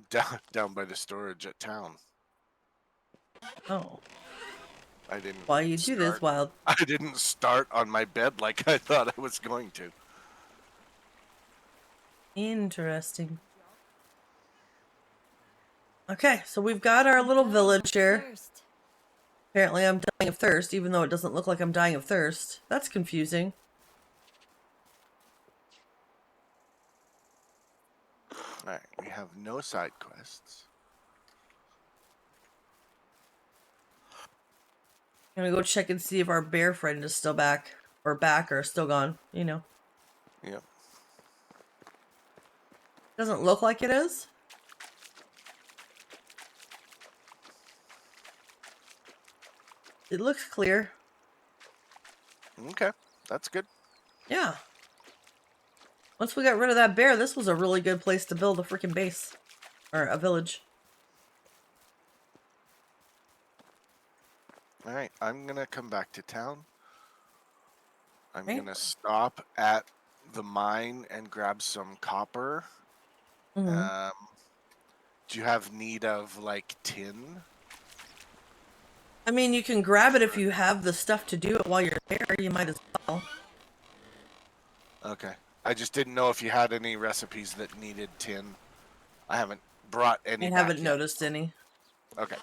down by the storage at town. Oh. I didn't Why you do this, start. Wild? I didn't start on my bed like I thought I was going to. Interesting. Okay, so we've got our little village here. Apparently I'm dying of thirst, even though it doesn't look like I'm dying of thirst. That's confusing. Alright, we have no side quests. I'm gonna go check and see if our bear friend is still back. Or still gone, you know. Yep. Doesn't look like it is. It looks clear. Okay, that's good. Yeah. Once we got rid of that bear, this was a really good place to build a freaking base. Or a village. Alright, I'm gonna come back to town. I'm Right. gonna stop at the mine and grab some copper. Mm-hmm. Do you have need of like tin? I mean, you can grab it if you have the stuff to do it while you're there. You might as well. Okay. I just didn't know if you had any recipes that needed tin. I haven't brought I any back haven't yet. noticed any. Okay.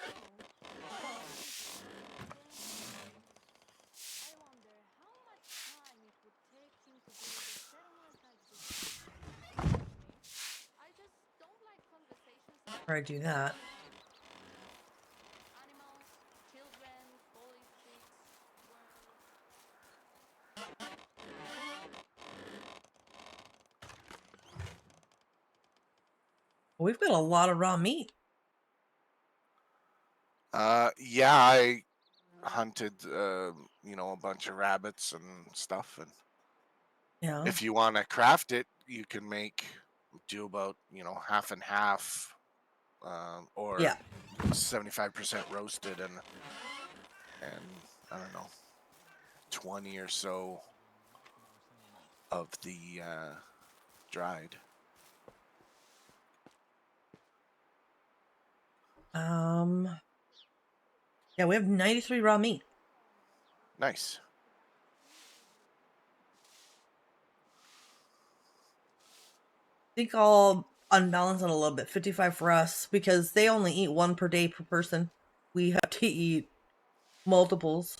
Or I do that. We've got a lot of raw meat. Yeah, I hunted, a bunch of rabbits and stuff. And Yeah. if you want to craft it, you can do about, half and half, or Yeah. 75% roasted and I don't know, 20 or so of the dried. Yeah, we have 93 raw meat. Nice. I think I'll unbalance it a little bit. 55 for us because they only eat one per day per person. We have to eat multiples.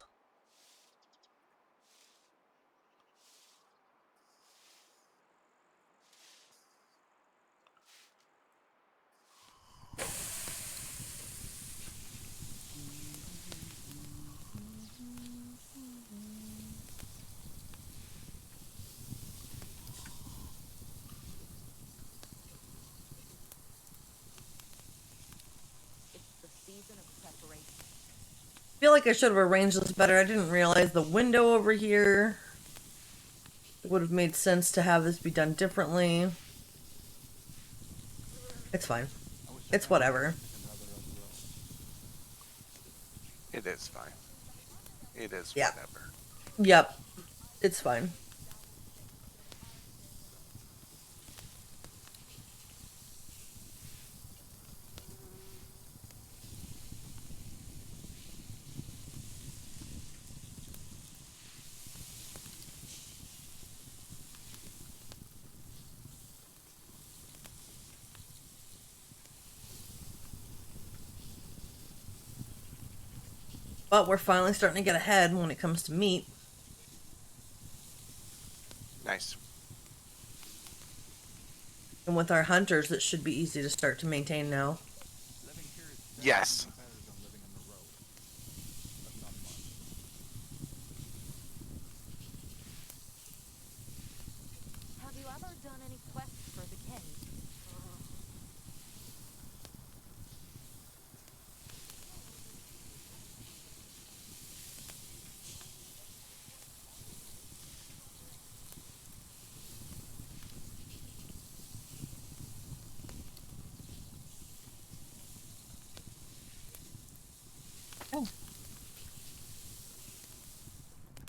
I feel like I should have arranged this better. I didn't realize the window over here. It would have made sense to have this be done differently. It's fine. It's whatever. It is fine. It is Yeah. whatever. Yep. It's fine. But we're finally starting to get ahead when it comes to meat. Nice. And with our hunters, it should be easy to start to maintain now. Yes. Have you ever done any quests for the king?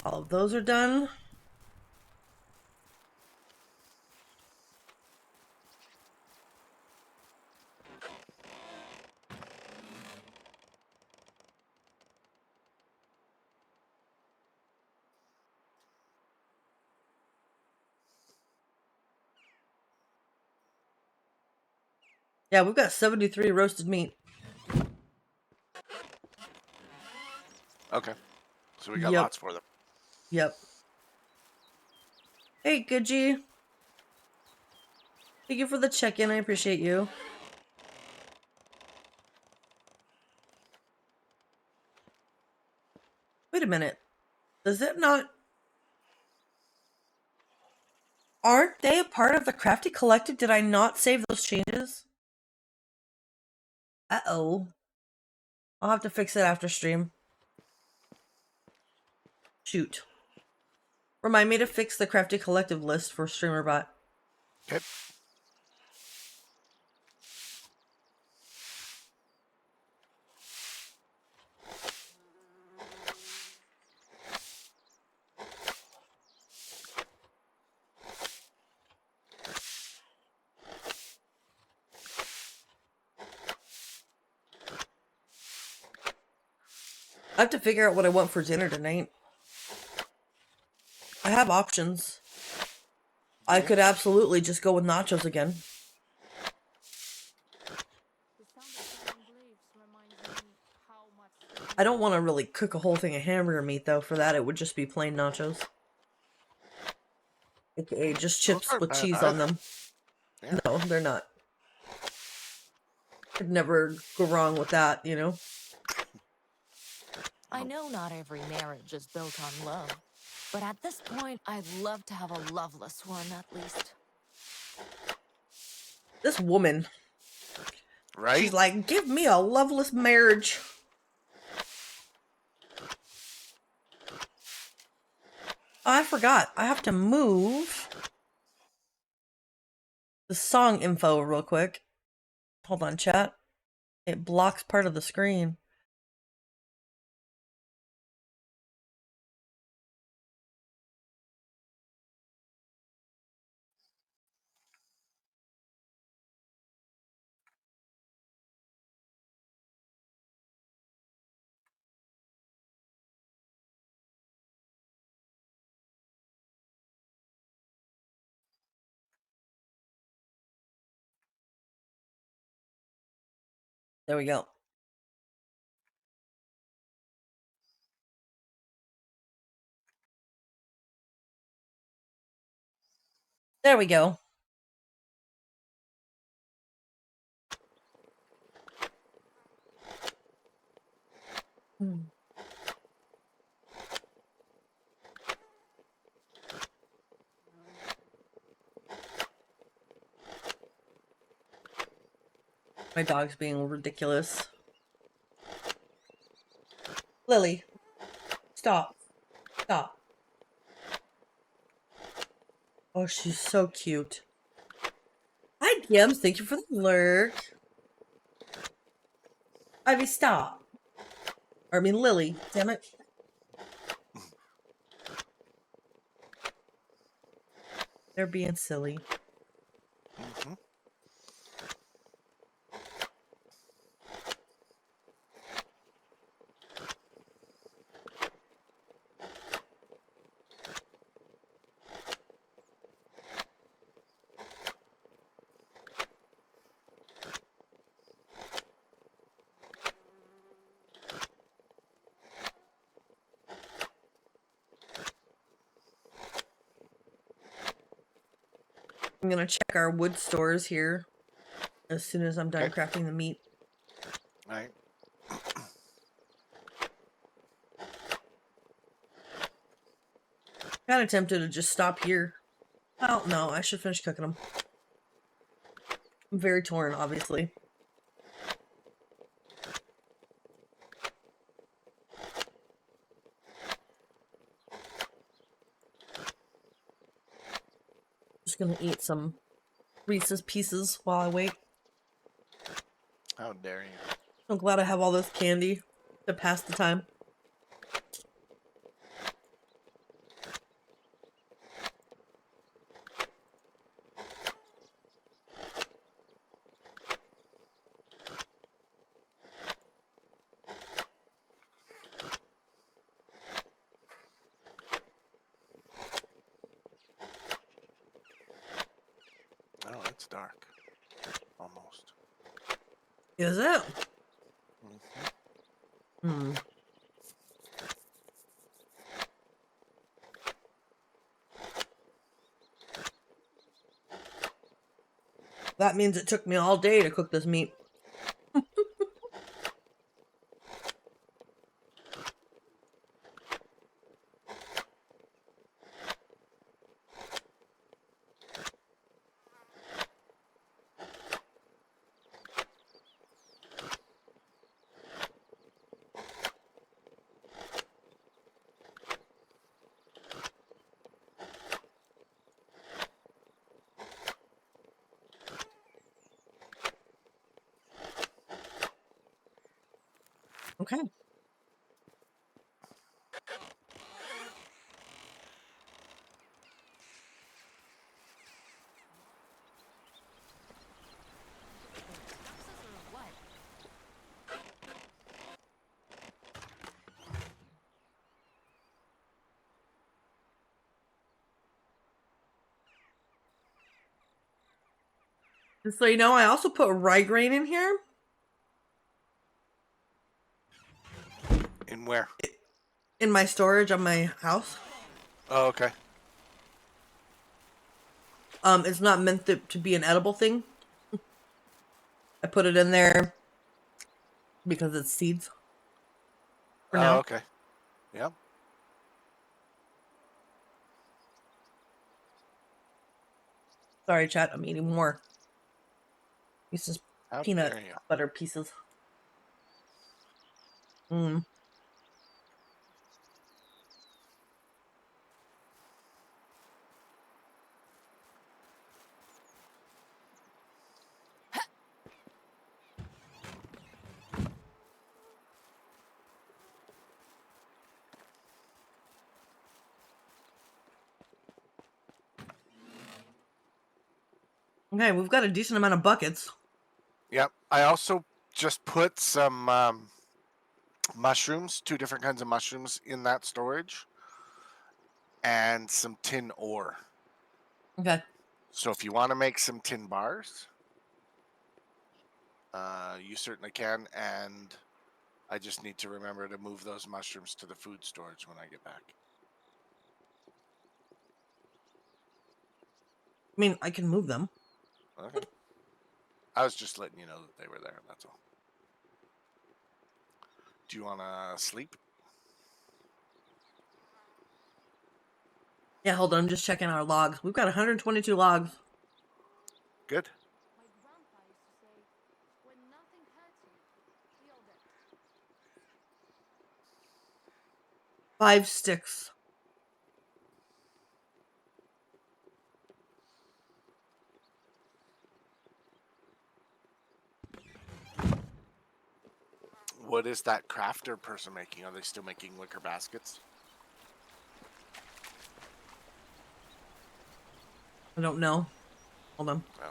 All of those are done. Yeah, we've got 73 roasted meat. Okay. So we got Yep. lots for them. Yep. Hey, Goodgie. Thank you for the check-in. I appreciate you. Wait a minute. Does it not... Aren't they a part of the Crafty Collective? Did I not save those changes? Uh-oh. I'll have to fix it after stream. Shoot. Remind me to fix the Crafty Collective list for StreamerBot. Okay. I have to figure out what I want for dinner tonight. I have options. I could absolutely just go with nachos again. The sound of falling leaves reminds me how much I don't want to really cook a whole thing of hamburger meat, though. For that, it would just be plain nachos. AKA just chips aren't with bad cheese on either. them. Yeah. No, they're not. Could never go wrong with that, you know? I know not every marriage is built on love, but at this point, I'd love to have a loveless one at least. This woman, Right? she's like, give me a loveless marriage. Oh, I forgot. I have to move the song info real quick. Hold on, chat. It blocks part of the screen. There we go. There we go. Hmm. My dog's being ridiculous. Lily, stop. Stop. Oh, she's so cute. Hi, Gims. Thank you for the lurk. Ivy, stop. Or, I mean, Lily. Damn it. They're being silly. Mm-hmm. I'm gonna check our wood stores here as soon as I'm done Okay. crafting the meat. All right. Kind of tempted to just stop here. Oh, no, I should finish cooking them. I'm very torn, obviously. Just gonna eat some Reese's Pieces while I wait. How dare you? I'm glad I have all this candy to pass the time. Oh, it's dark. Almost. Is it? Mhm. Hmm. That means it took me all day to cook this meat. Okay. Taxes or what? Just so you know, I also put rye grain in here. In where? In my storage on my house. Oh, okay. It's not meant to be an edible thing. I put it in there because it's seeds for Oh, now. okay. Yeah. Sorry, chat. I'm eating more. This is How peanut dare you? butter pieces. Mm. Okay, we've got a decent amount of buckets. Yep. I also just put some mushrooms, 2 different kinds of mushrooms in that storage, and some tin ore. Okay. So if you want to make some tin bars, you certainly can. And I just need to remember to move those mushrooms to the food storage when I get back. I mean, I can move them. Okay. I was just letting you know that they were there. That's all. Do you want to sleep? Yeah, hold on. I'm just checking our logs. We've got 122 logs. Good. My grandpa used to say, when nothing hurts you, feel it. 5 sticks. What is that crafter person making? Are they still making wicker baskets? I don't know. Hold on. Okay.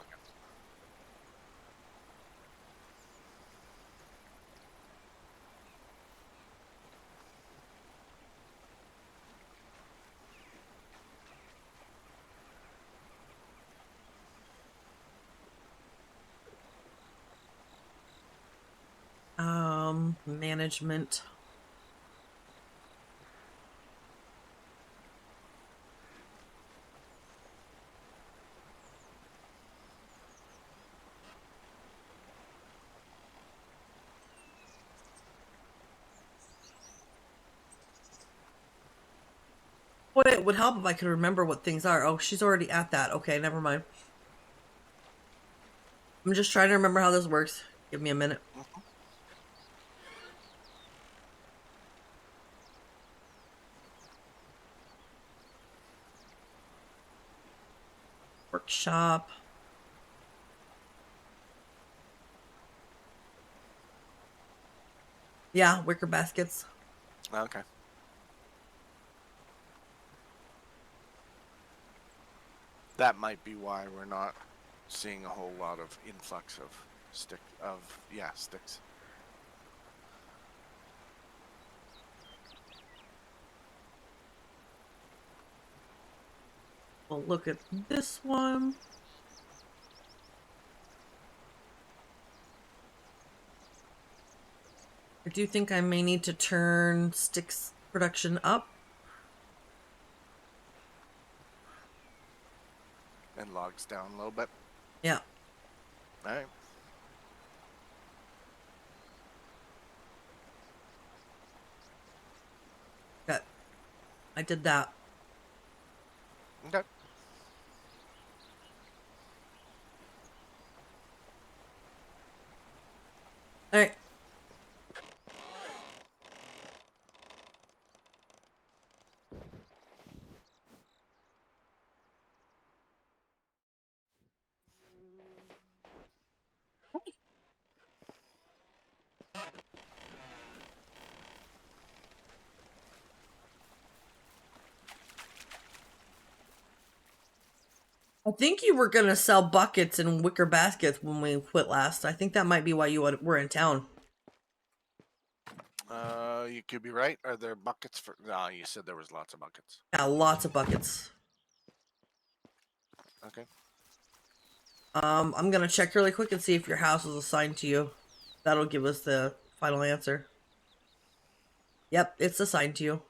Management. Boy, it would help if I could remember what things are. Oh, she's already at that. Okay, never mind. I'm just trying to remember how this works. Give me a minute. Mhm. Workshop. Yeah, wicker baskets. Okay. That might be why we're not seeing a whole lot of influx of sticks. We'll look at this one. I do think I may need to turn sticks production up. And logs down a little bit. Yeah. All right. Okay. I did that. Okay. All right. I think you were gonna sell buckets and wicker baskets when we quit last. I think that might be why you were in town. You could be right. Are there buckets for? No, you said there was lots of buckets. Yeah, lots of buckets. Okay. I'm gonna check really quick and see if your house is assigned to you. That'll give us the final answer. Yep, it's assigned to you.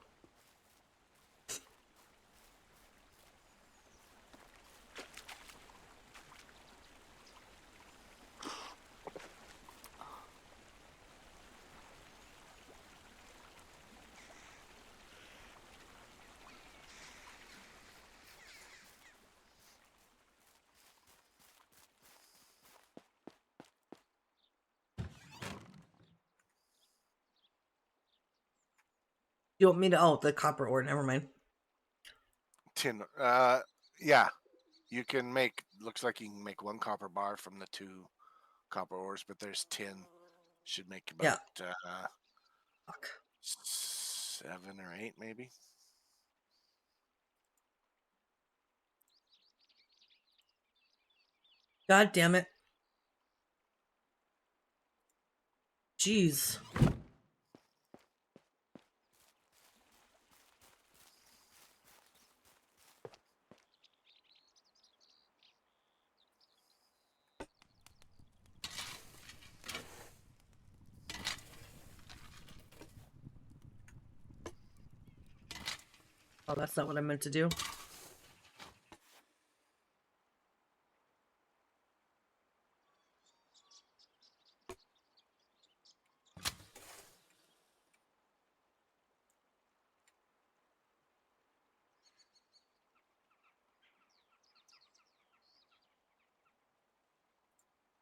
You want me to? Oh, the copper ore. Never mind. Tin. Yeah. You can make. Looks like you can make one copper bar from the 2 copper ores, but there's tin. Should make Yeah. about Fuck. 7 or 8, maybe. God damn it. Jeez. Oh, that's not what I meant to do. You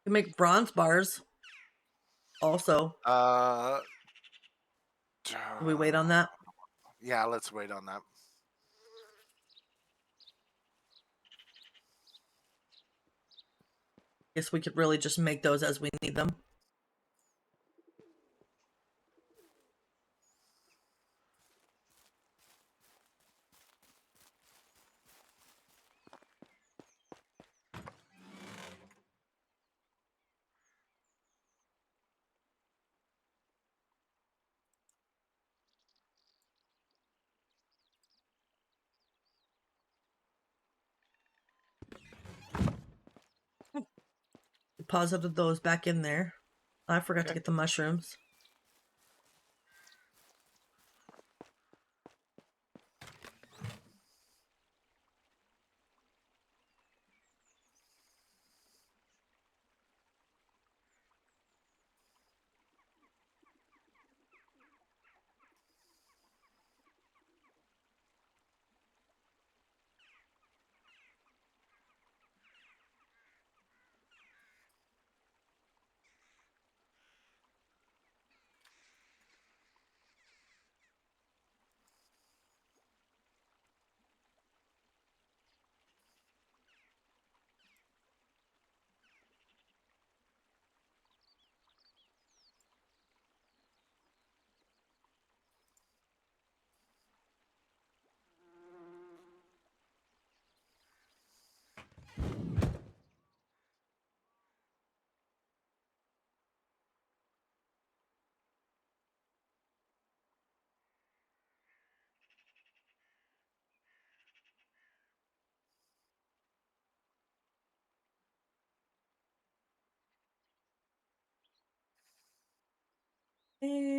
can make bronze bars. Also, do we wait on that? Yeah, let's wait on that. Guess we could really just make those as we need them. Deposited those back in there. I forgot to Okay. get the mushrooms.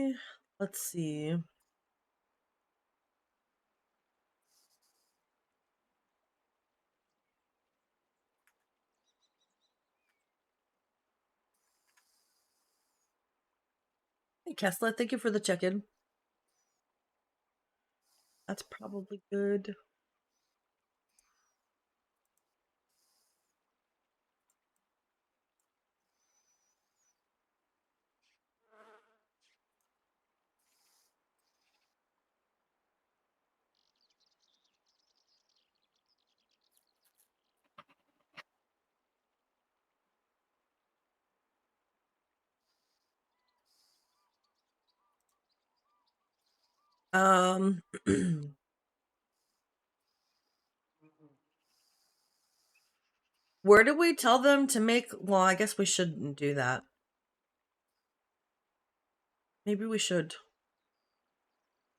Okay, let's see. Hey, Kessler, thank you for the check-in. That's probably good. Um, where do we tell them to make? Well, I guess we shouldn't do that. Maybe we should.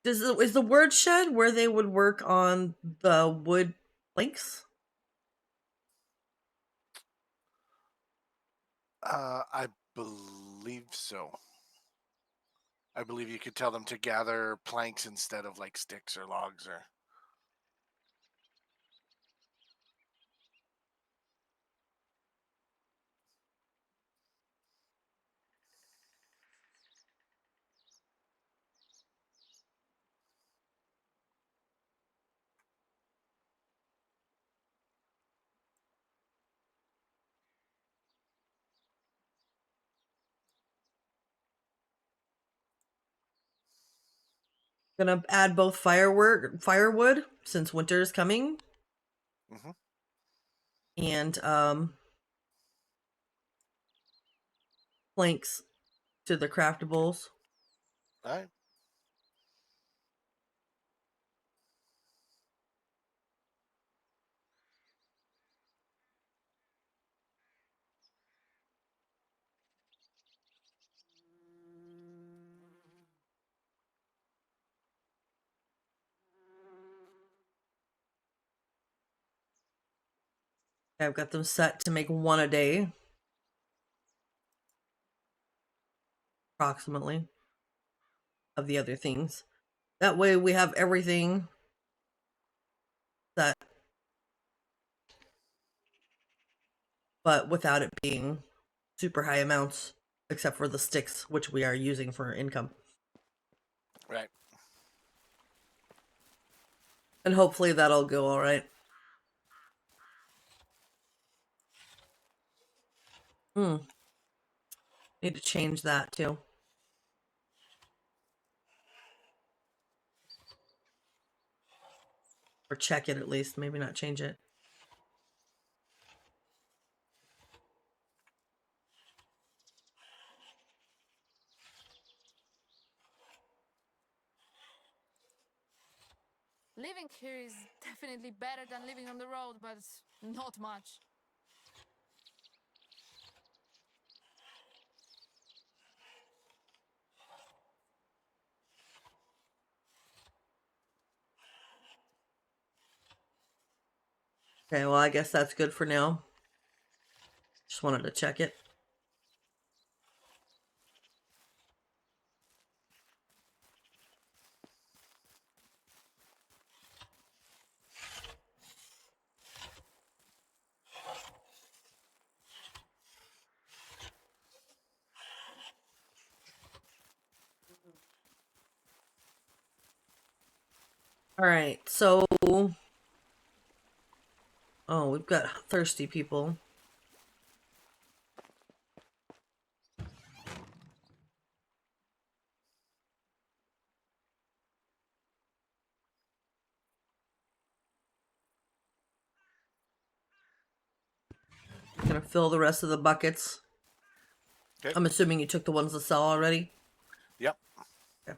Is the word shed where they would work on the wood planks? I believe so. I believe you could tell them to gather planks instead of like sticks or logs or. Gonna add both firewood since winter is coming, Hmm. and planks to the craftables. All right. I've got them set to make one a day, approximately, of the other things. That way we have everything set, but without it being super high amounts, except for the sticks, which we are using for income. Right. And hopefully that'll go all right. Need to change that too. Or check it at least, maybe not change it. Living here is definitely better than living on the road, but not much. Okay, well, I guess that's good for now. Just wanted to check it. All right, so we've got thirsty people. Gonna fill the rest of the buckets. Okay. I'm assuming you took the ones to sell already. Yep. Okay.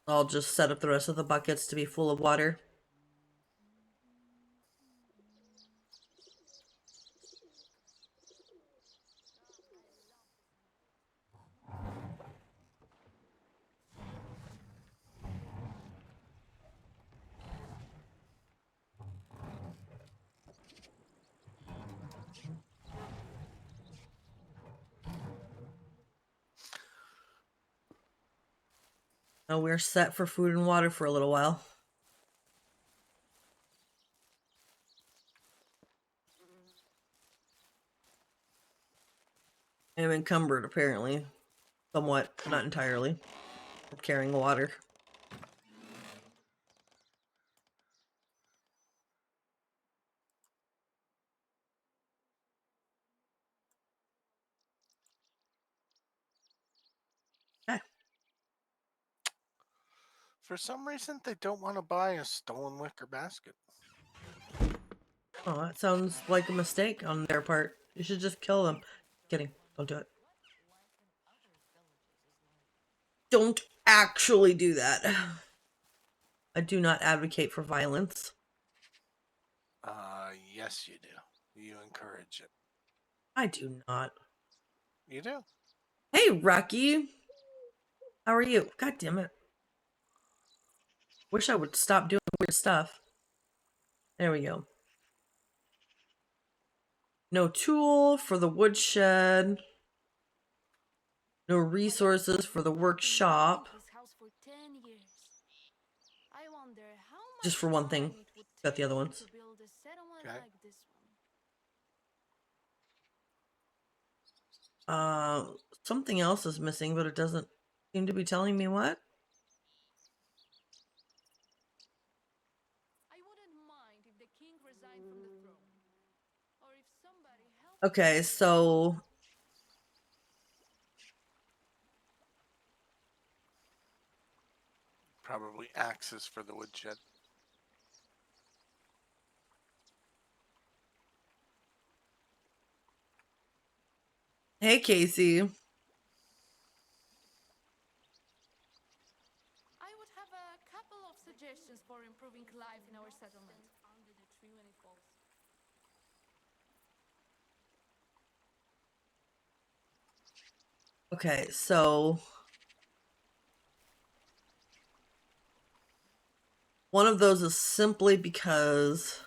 I'll just set up the rest of the buckets to be full of water. We're set for food and water for a little while. I'm encumbered, apparently. Somewhat, not entirely. Of carrying water. For some reason, they don't want to buy a stolen wicker basket. Oh, that sounds like a mistake on their part. You should just kill them. Kidding. Don't do it. Don't actually do that. I do not advocate for violence. Yes, you do. You encourage it. I do not. You do. Hey, Rocky. How are you? God damn it. Wish I would stop doing weird stuff. There we go. No tool for the woodshed. No resources for the workshop. Just for one thing. Got the other ones. Okay. Something else is missing, but it doesn't seem to be telling me what. Okay, so Probably axes for the woodshed. hey, Casey. I would have a couple of suggestions for improving life in our settlement. Under the tree when it falls. Okay, so one of those is simply because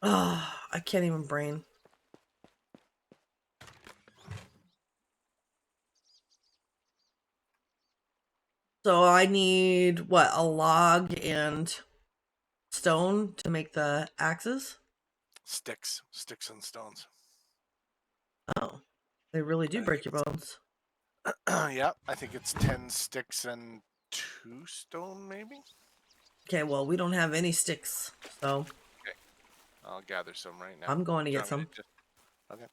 I can't even brain. So I need what, a log and stone to make the axes? Sticks and stones. Oh, they really do break your bones. Yeah, I think it's 10 sticks and 2 stone, maybe. Okay, well, we don't have any sticks, so I'll gather some right now. I'm going to You get want me some. to Okay.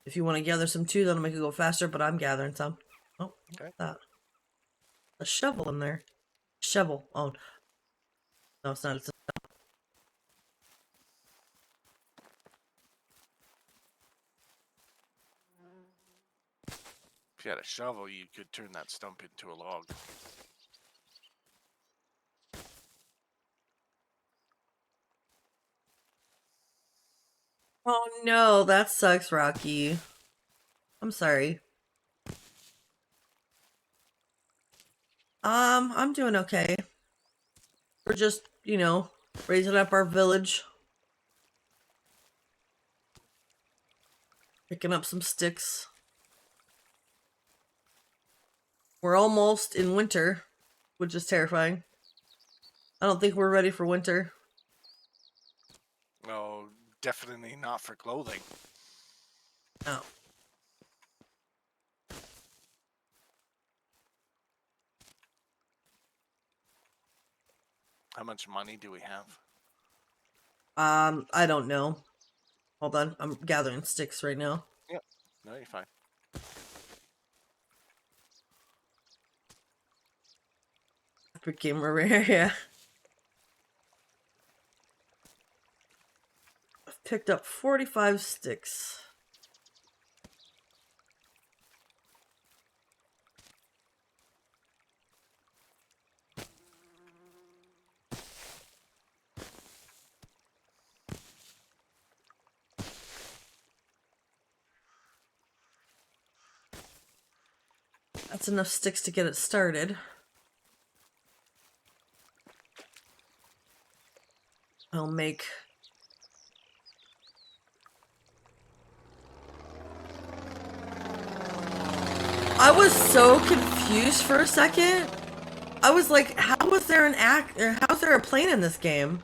If you want to gather some too, that'll make it go faster, but I'm gathering some. Oh, Okay. what's that? A shovel in there. Shovel. Oh, no, it's not. It's If you had a shovel, you could turn that stump into a log. Oh no, that sucks, Rocky. I'm sorry. I'm doing okay. We're just, raising up our village. Picking up some sticks. We're almost in winter, which is terrifying. I don't think we're ready for winter. Oh, definitely not for clothing. No. How much money do we have? I don't know. Hold on, I'm gathering sticks right now. Yep. No, you're fine. Became a rare, yeah. I've picked up 45 sticks. That's enough sticks to get it started. I'll make I was so confused for a second. I was like, how was there an how's there a plane in this game?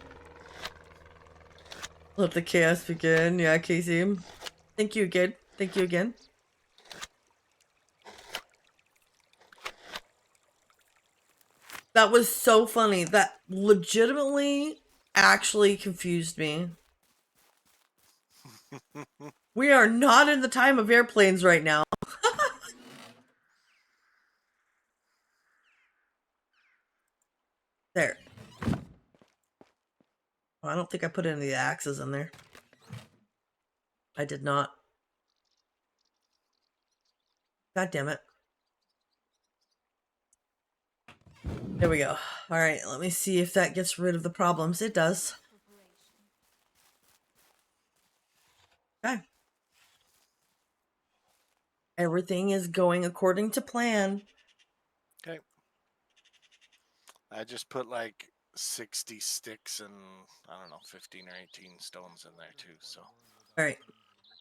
Let the chaos begin. Yeah, Casey. Thank you again. Thank you again. That was so funny. That legitimately actually confused me. We are not in the time of airplanes right now. There. Oh, I don't think I put any of the axes in there. I did not. God damn it. There we go. Alright, let me see if that gets rid of the problems. It does. Okay. Everything is going according to plan. Okay. I just put like 60 sticks and I don't know, 15 or 18 stones in there too. So Alright.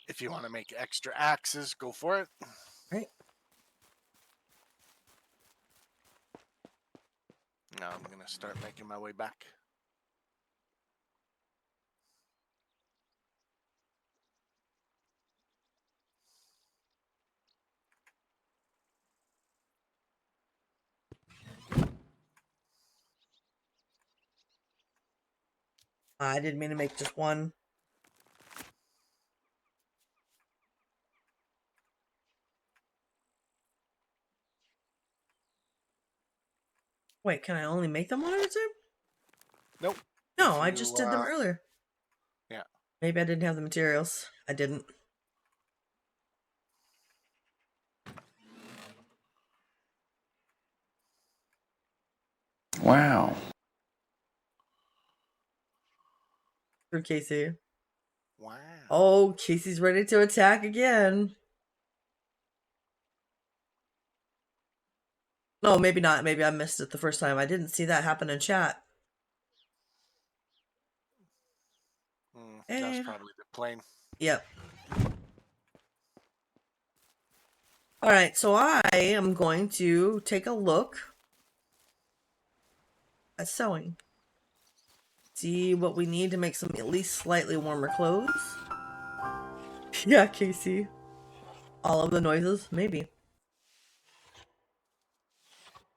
if you want to make extra axes, go for it. Right. Now I'm going to start making my way back. I didn't mean to make just one. Wait, can I only make them one at a time? Nope. No, I If just you, did them earlier. Yeah. Maybe I didn't have the materials. I didn't. Wow. Through Casey. Wow. Oh, Casey's ready to attack again. No, maybe not. Maybe I missed it the first time. I didn't see that happen in chat. That's probably the plane. Yep. Alright, so I am going to take a look at sewing. See what we need to make some at least slightly warmer clothes. Yeah, Casey. All of the noises? Maybe.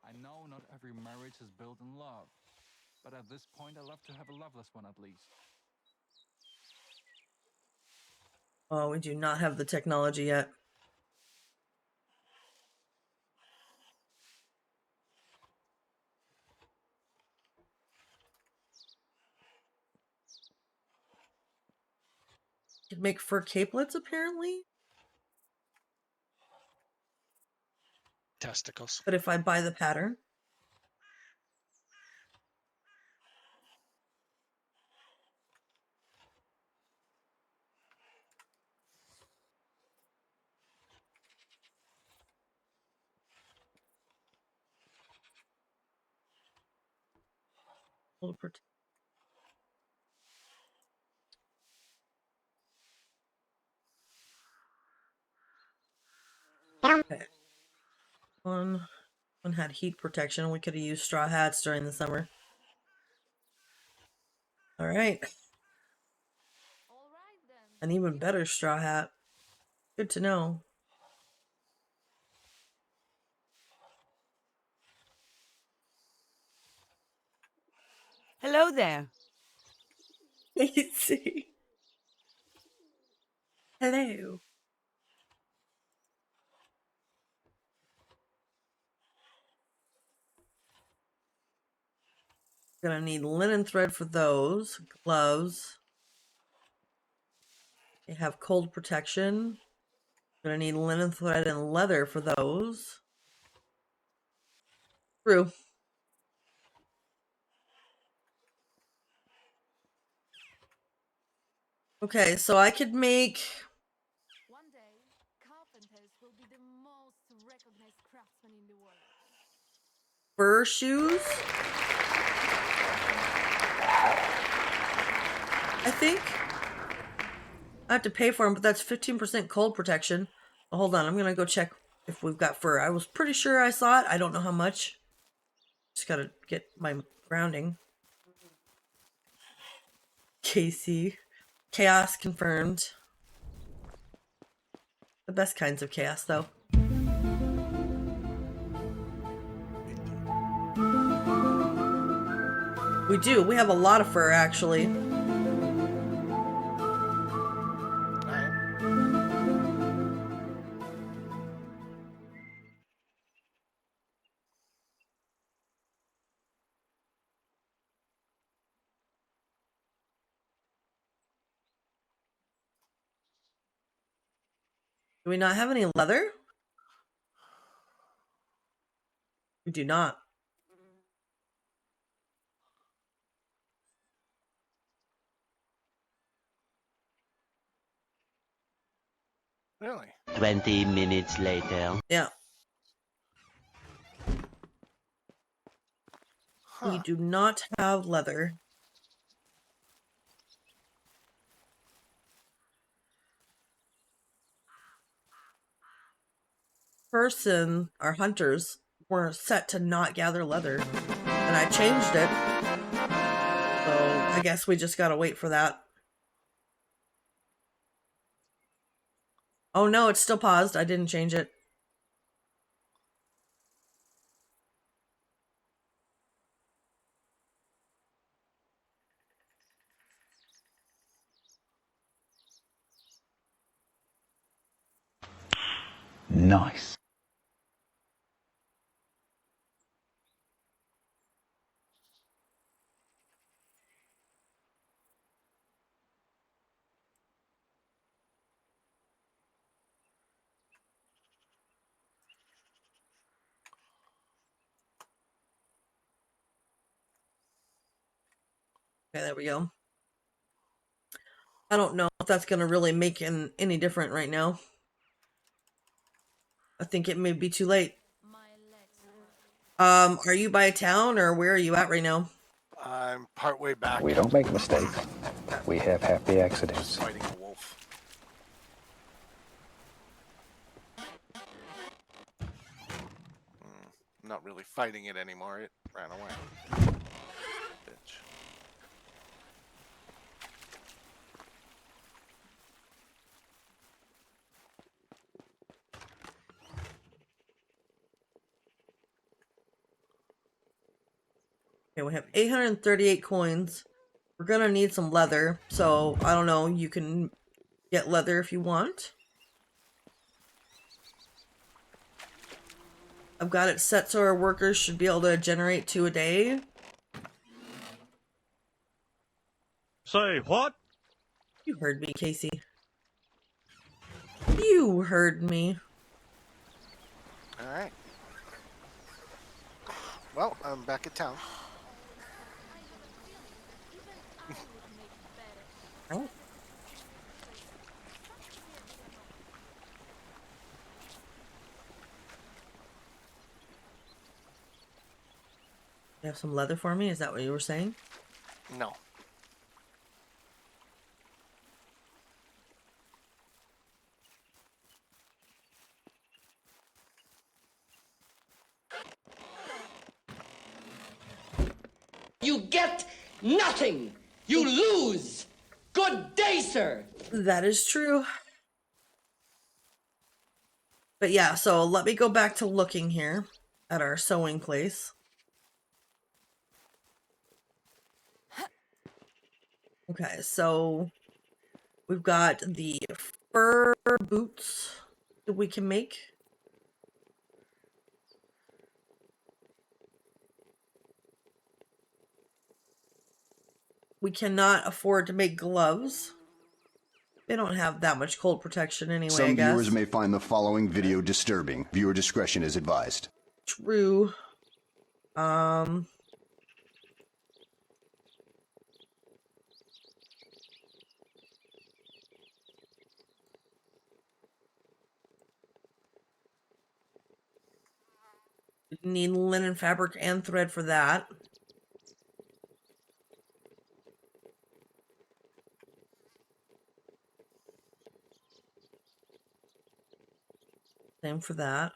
I know not every marriage is built in love, but at this point I love to have a loveless one at least. Oh, we do not have the technology yet. Could make fur capelets, apparently. Testicles. But if I buy the pattern. Okay. One had heat protection. We could have used straw hats during the summer. All right. All right then. An even better straw hat. Good to know. Hello there. Easy. Hello. Gonna need linen thread for those. Gloves. They have cold protection. Gonna need linen thread and leather for those. True. Okay, so I could make One day, carpenters will be the most recognized craftsmen in the world. fur shoes. I think I have to pay for them, but that's 15% cold protection. Oh, hold on, I'm gonna go check if we've got fur. I was pretty sure I saw it. I don't know how much. Just gotta get my grounding. Casey. Chaos confirmed. The best kinds of chaos, though. We do. We have a lot of fur, actually. Alright. Do we not have any leather? We do not. Really? 20 minutes later. Yeah. Huh. We do not have leather. Our hunters, were set to not gather leather. And I changed it. So I guess we just gotta wait for that. Oh no, it's still paused. I didn't change it. Nice. Okay, there we go. I don't know if that's gonna really make any different right now. I think it may be too late. Are you by town or where are you at right now? I'm partway back. We don't make mistakes. We have happy accidents. Fighting a wolf. Not really fighting it anymore. It ran away. Bitch. Okay, we have 838 coins. We're gonna need some leather, so I don't know. You can get leather if you want. I've got it set so our workers should be able to generate 2 a day. Say what? You heard me, Casey. You heard me. Alright. Well, I'm back at town. Oh. You have some leather for me? Is that what you were saying? No. You get nothing. You lose. Good day, sir. That is true. But yeah, so let me go back to looking here at our sewing place. Okay, so we've got the fur boots that we can make. We cannot afford to make gloves. They don't have that much cold protection anyway, I Some guess. viewers may find the following video disturbing. Viewer discretion is advised. True. We need linen fabric and thread for that. Same for that.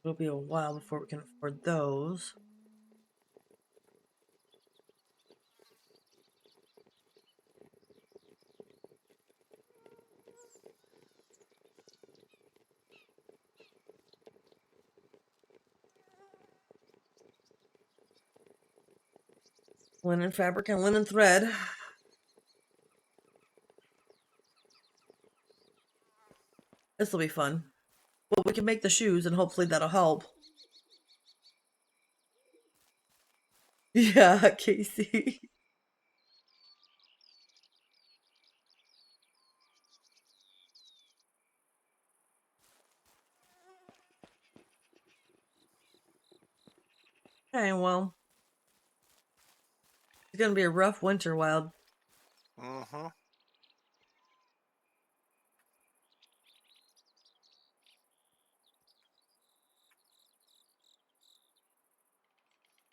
It'll be a while before we can afford those. Linen fabric and linen thread. This will be fun. Well, we can make the shoes and hopefully that'll help. Yeah, Casey. Okay, well. It's gonna be a rough winter, Wild. Mm-hmm.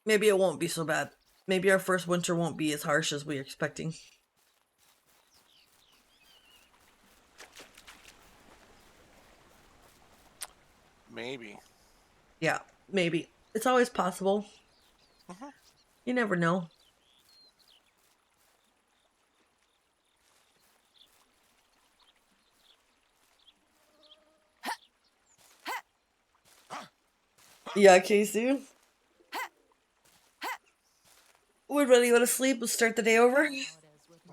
Maybe it won't be so bad. Maybe our first winter won't be as harsh as we were expecting. Maybe. Yeah, maybe. It's always possible. You never know. Yeah, Casey. We're ready to go to sleep. Let's start the day over.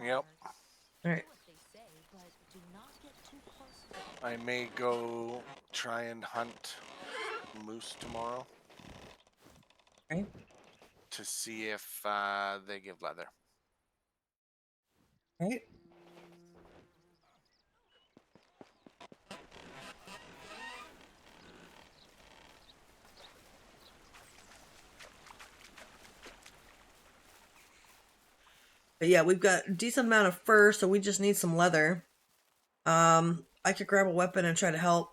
Yep. Alright. I may go try and hunt moose tomorrow. Right. To see if they give leather. Right. But yeah, we've got a decent amount of fur, so we just need some leather. I could grab a weapon and try to help.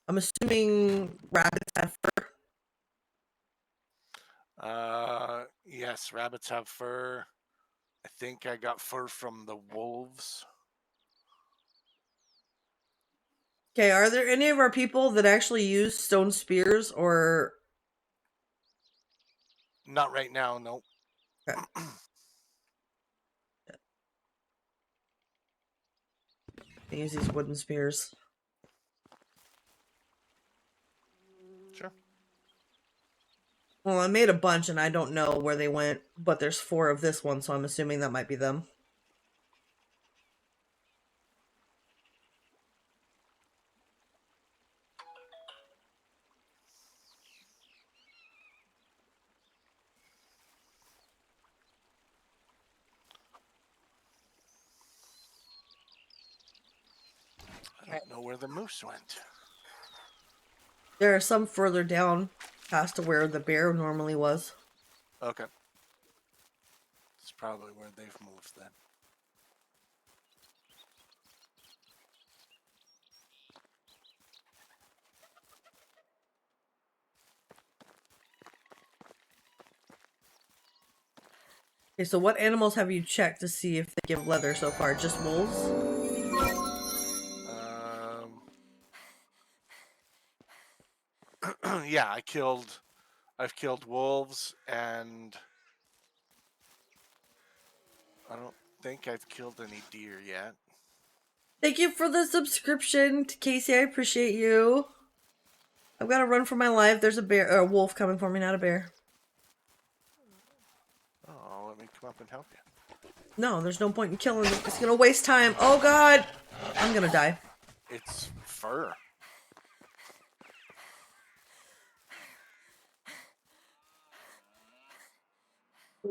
I'm assuming rabbits have fur. Yes, rabbits have fur. I think I got fur from the wolves. Okay, are there any of our people that actually use stone spears or... Not right now, no. Okay. They use these wooden spears. Sure. Well, I made a bunch and I don't know where they went, but there's 4 of this one, so I'm assuming that might be them. I don't know where the moose went. There are some further down past to where the bear normally was. Okay. It's probably where they've moved then. Okay, so what animals have you checked to see if they give leather so far? Just wolves? Yeah, I've killed wolves, and I don't think I've killed any deer yet. Thank you for the subscription, Casey. I appreciate you. I've got to run for my life. There's a wolf coming for me, not a bear. Oh, let me come up and help you. No, there's no point in killing it. It's gonna waste time. Oh god! I'm gonna die. It's fur.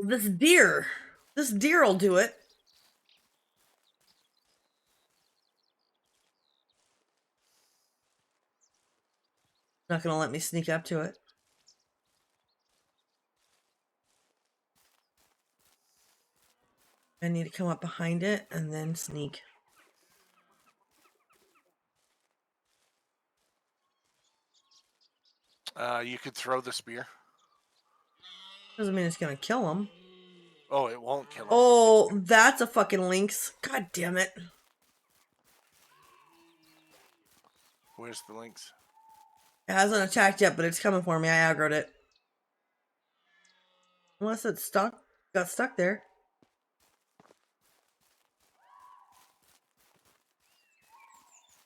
This deer will do it. Not gonna let me sneak up to it. I need to come up behind it and then sneak. You could throw the spear. Doesn't mean it's gonna kill him. Oh, it won't kill him. Oh, that's a fucking lynx. God damn it. Where's the lynx? It hasn't attacked yet, but it's coming for me. I aggroed it. Unless it's stuck. Got stuck there.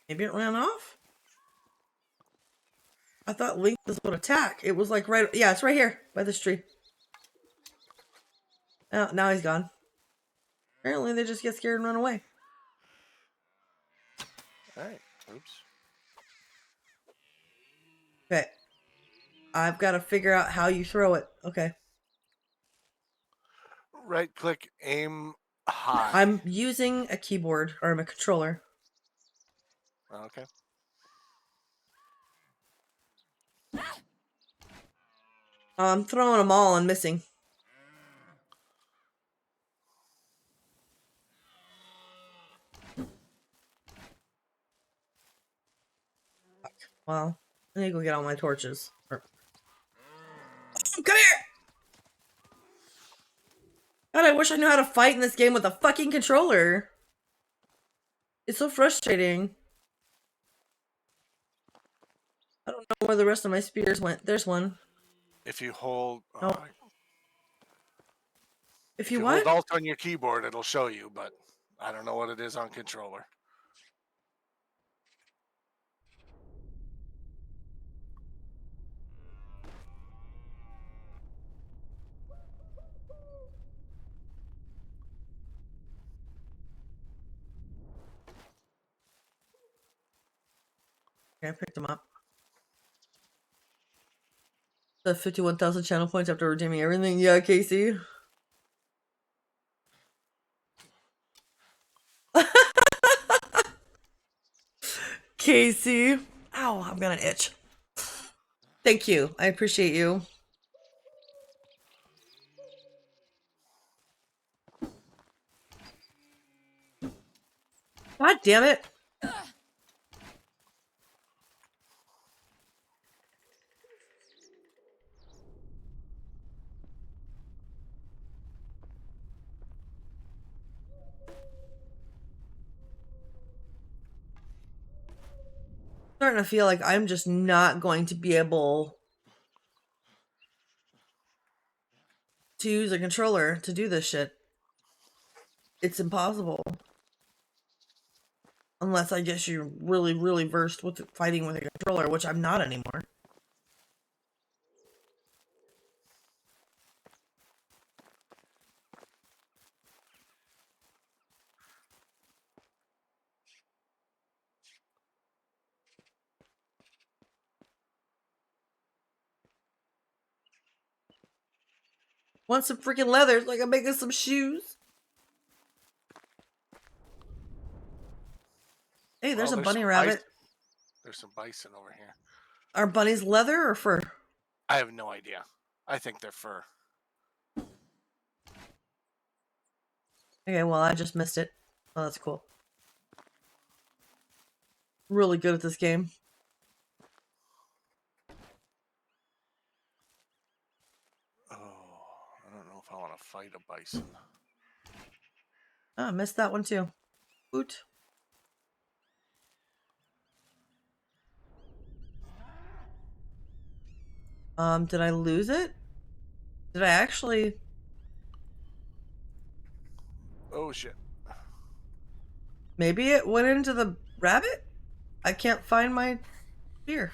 Maybe it ran off? I thought lynxes would attack. It was like right... Yeah, it's right here by this tree. Oh, now he's gone. Apparently they just get scared and run away. Alright. Oops. Okay. I've got to figure out how you throw it. Okay. Right click, aim high. I'm using a keyboard, or a controller. Okay. I'm throwing them all and missing. Fuck. Well, I need to go get all my torches. Come here! God, I wish I knew how to fight in this game with a fucking controller. It's so frustrating. I don't know where the rest of my spears went. There's one. If you hold... Oh. If you hold what? Alt on your keyboard, it'll show you, but I don't know what it is on controller. Okay, I picked them up. The 51,000 channel points after redeeming everything. Yeah, Casey. Casey. Ow, I'm gonna itch. Thank you. I appreciate you. God damn it. Starting to feel like I'm just not going to be able to use a controller to do this shit. It's impossible. Unless I guess you're really, really versed with fighting with a controller, which I'm not anymore. Want some freaking leather so I can make us some shoes? Hey, there's a bunny rabbit. There's some bison over here. Are bunnies leather or fur? I have no idea. I think they're fur. Okay, well, I just missed it. Oh, that's cool. Really good at this game. Oh, I don't know if I want to fight a bison. Oh, I missed that one too. Oot. Did I lose it? Did I actually? Oh shit. Maybe it went into the rabbit? I can't find my spear.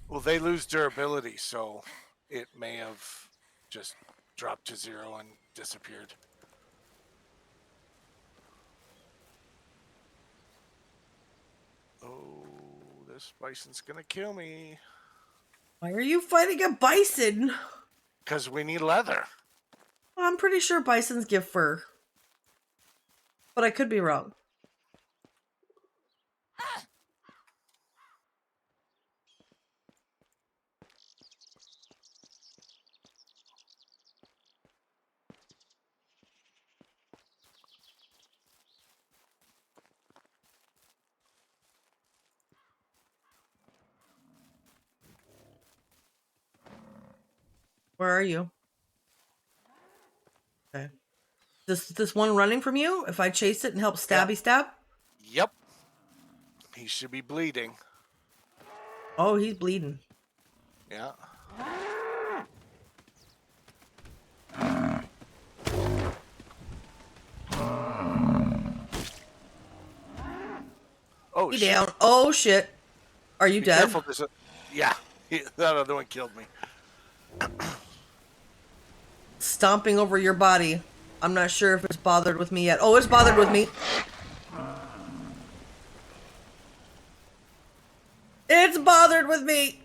Well, they lose durability, so it may have just dropped to 0 and disappeared. Oh, this bison's gonna kill me. Why are you fighting a bison? Because we need leather. I'm pretty sure bisons give fur. But I could be wrong. Where are you? Okay. This one running from you? If I chase it and help stabby stab? Yep. He should be bleeding. Oh, he's bleeding. Yeah. Oh, He shit. down. Oh shit. Are you Be dead? careful, yeah, that other one killed me. Stomping over your body. I'm not sure if it's bothered with me yet. Oh, it's bothered with me. It's bothered with me.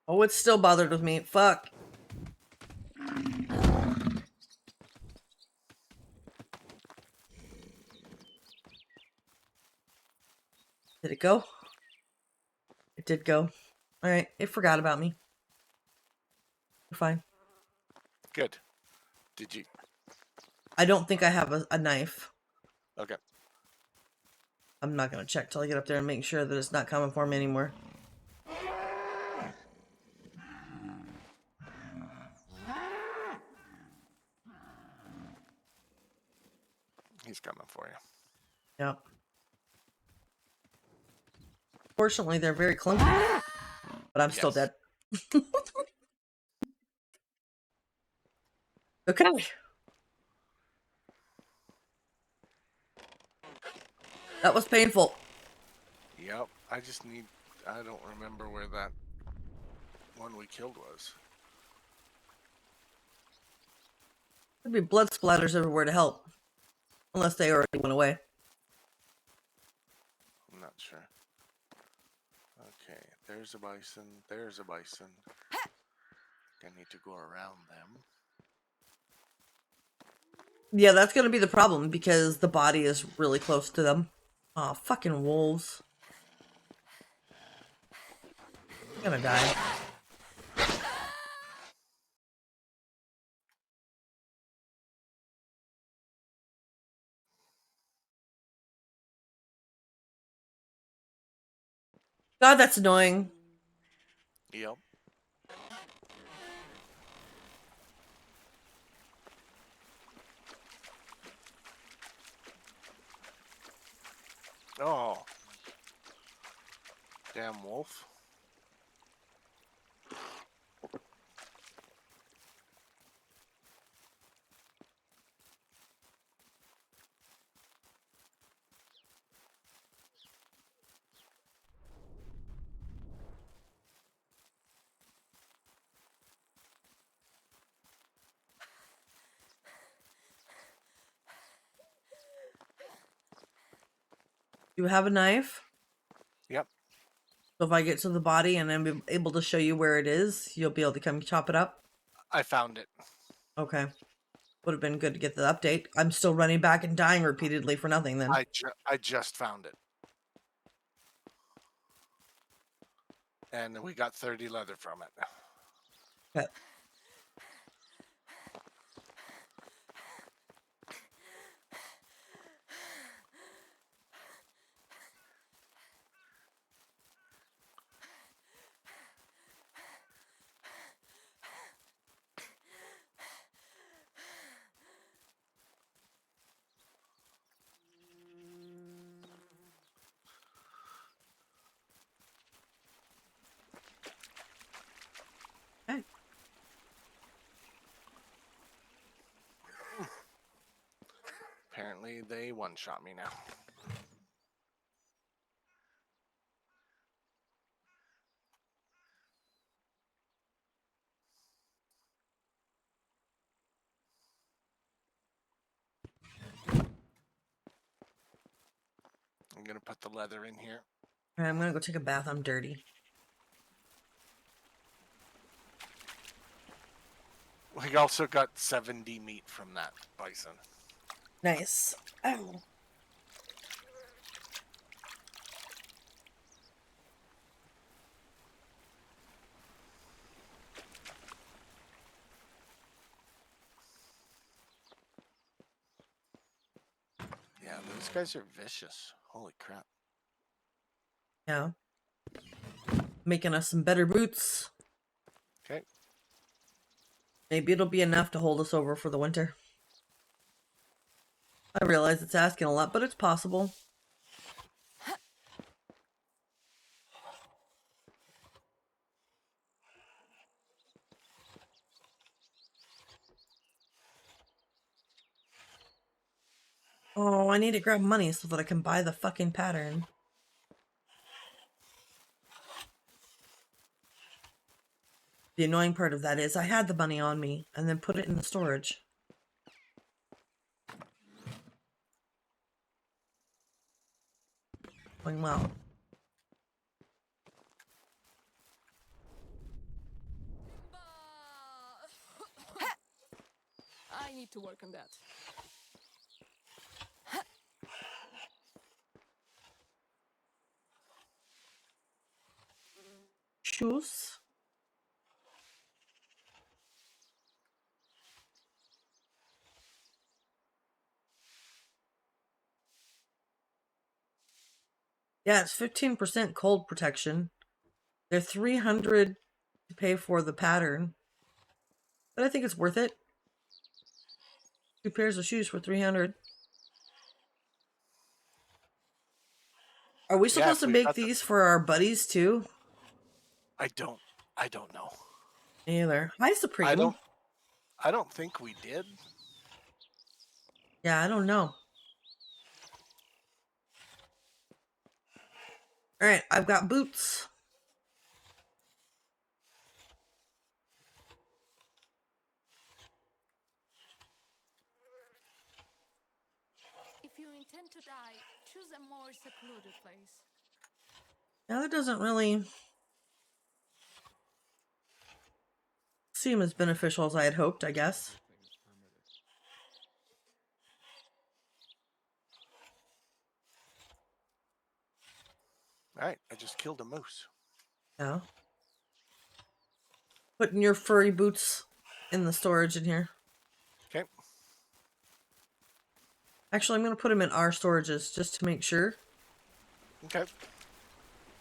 Oh, it's still bothered with me. Fuck. Did it go? It did go. Alright, it forgot about me. We're fine. Good. Did you? I don't think I have a knife. Okay. I'm not gonna check till I get up there and make sure that it's not coming for me anymore. He's coming for you. Yep. Fortunately, they're very clunky. But I'm still Yes. dead. Okay. That was painful. Yep. I just need. I don't remember where that one we killed was. There'd be blood splatters everywhere to help. Unless they already went away. I'm not sure. Okay. There's a bison. There's a bison. I need to go around them. Yeah, that's gonna be the problem because the body is really close to them. Aw, fucking wolves. I'm gonna die. God, that's annoying. Yep. Oh. Damn wolf. You have a knife? Yep. So if I get to the body and I'm able to show you where it is, you'll be able to come chop it up? I found it. Okay. Would have been good to get the update. I'm still running back and dying repeatedly for nothing then. I just found it. And we got 30 leather from it. Okay. Okay. Apparently they one-shot me now. I'm gonna put the leather in here. Alright, I'm gonna go take a bath. I'm dirty. We also got 70 meat from that bison. Nice. Ow. Yeah, Yeah, those guys are vicious. Holy crap. Yeah. Making us some better boots. Okay. Maybe it'll be enough to hold us over for the winter. I realize it's asking a lot, but it's possible. Oh, I need to grab money so that I can buy the fucking pattern. The annoying part of that is I had the money on me and then put it in the storage. Going well. I need to work on that. Shoes. Yeah, it's 15% cold protection. They're 300 to pay for the pattern. But I think it's worth it. 2 pairs of shoes for 300. Are we supposed to make these for our buddies too? I don't know. Either. Hi, Supreme. I don't think we did. Yeah, I don't know. Alright, I've got boots. If you intend to die, choose a more secluded place. Now that doesn't really seem as beneficial as I had hoped, I guess. Alright, I just killed a moose. Yeah. Putting your furry boots in the storage in here. Okay. Actually, I'm going to put them in our storages just to make sure. Okay.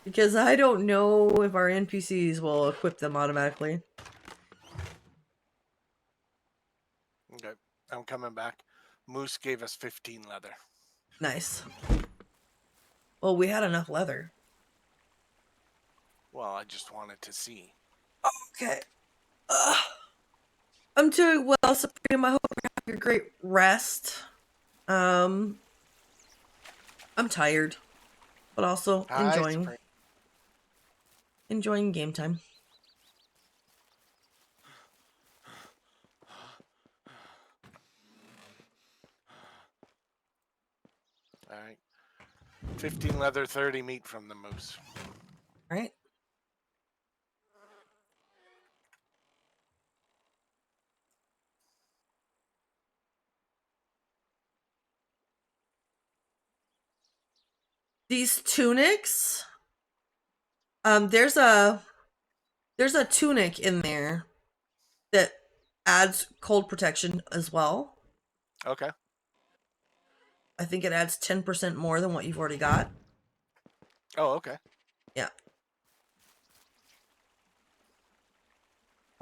Because I don't know if our NPCs will equip them automatically. Okay. I'm coming back. Moose gave us 15 leather. Nice. Well, we had enough leather. Well, I just wanted to see. Okay. I'm doing well, Supreme. I hope you're having a great rest. I'm tired, but also enjoying game time. All right. 15 leather, 30 meat from the moose. All right. These tunics, there's a tunic in there that adds cold protection as well. Okay. I think it adds 10% more than what you've already got. Oh, okay. Yeah.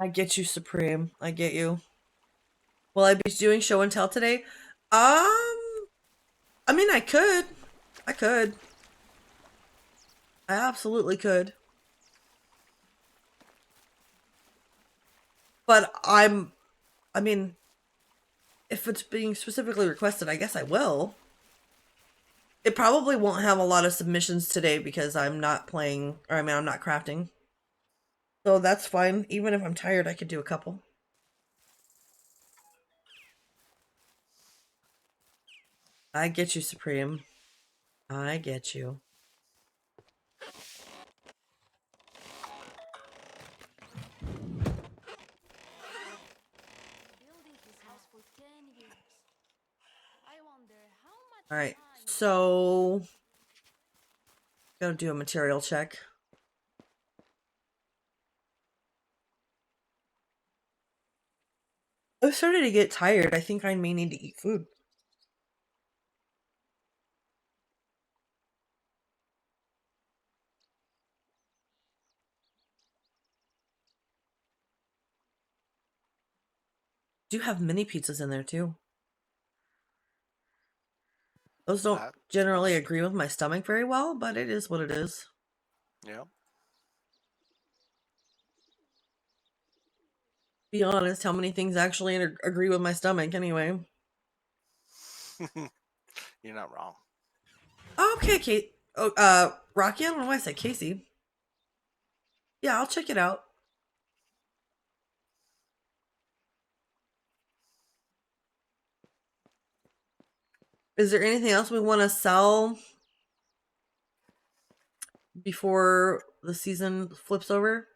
I get you, Supreme. I get you. Will I be doing show and tell today? I mean, I could. I absolutely could. But I mean, if it's being specifically requested, I guess I will. It probably won't have a lot of submissions today because I'm not playing, or I mean, I'm not crafting. So that's fine. Even if I'm tired, I could do a couple. I get you, Supreme. I get you. Building his house for 10 years. I wonder how much Alright, time so gotta do a material check. I'm starting to get tired. I think I may need to eat food. Do have mini pizzas in there too. Those don't That- generally agree with my stomach very well, but it is what it is. Yeah. Be honest, how many things actually agree with my stomach anyway? You're not wrong. Okay, Kate. Oh, Rocky. I don't know why I said Casey. Yeah, I'll check it out. Is there anything else we want to sell before the season flips over?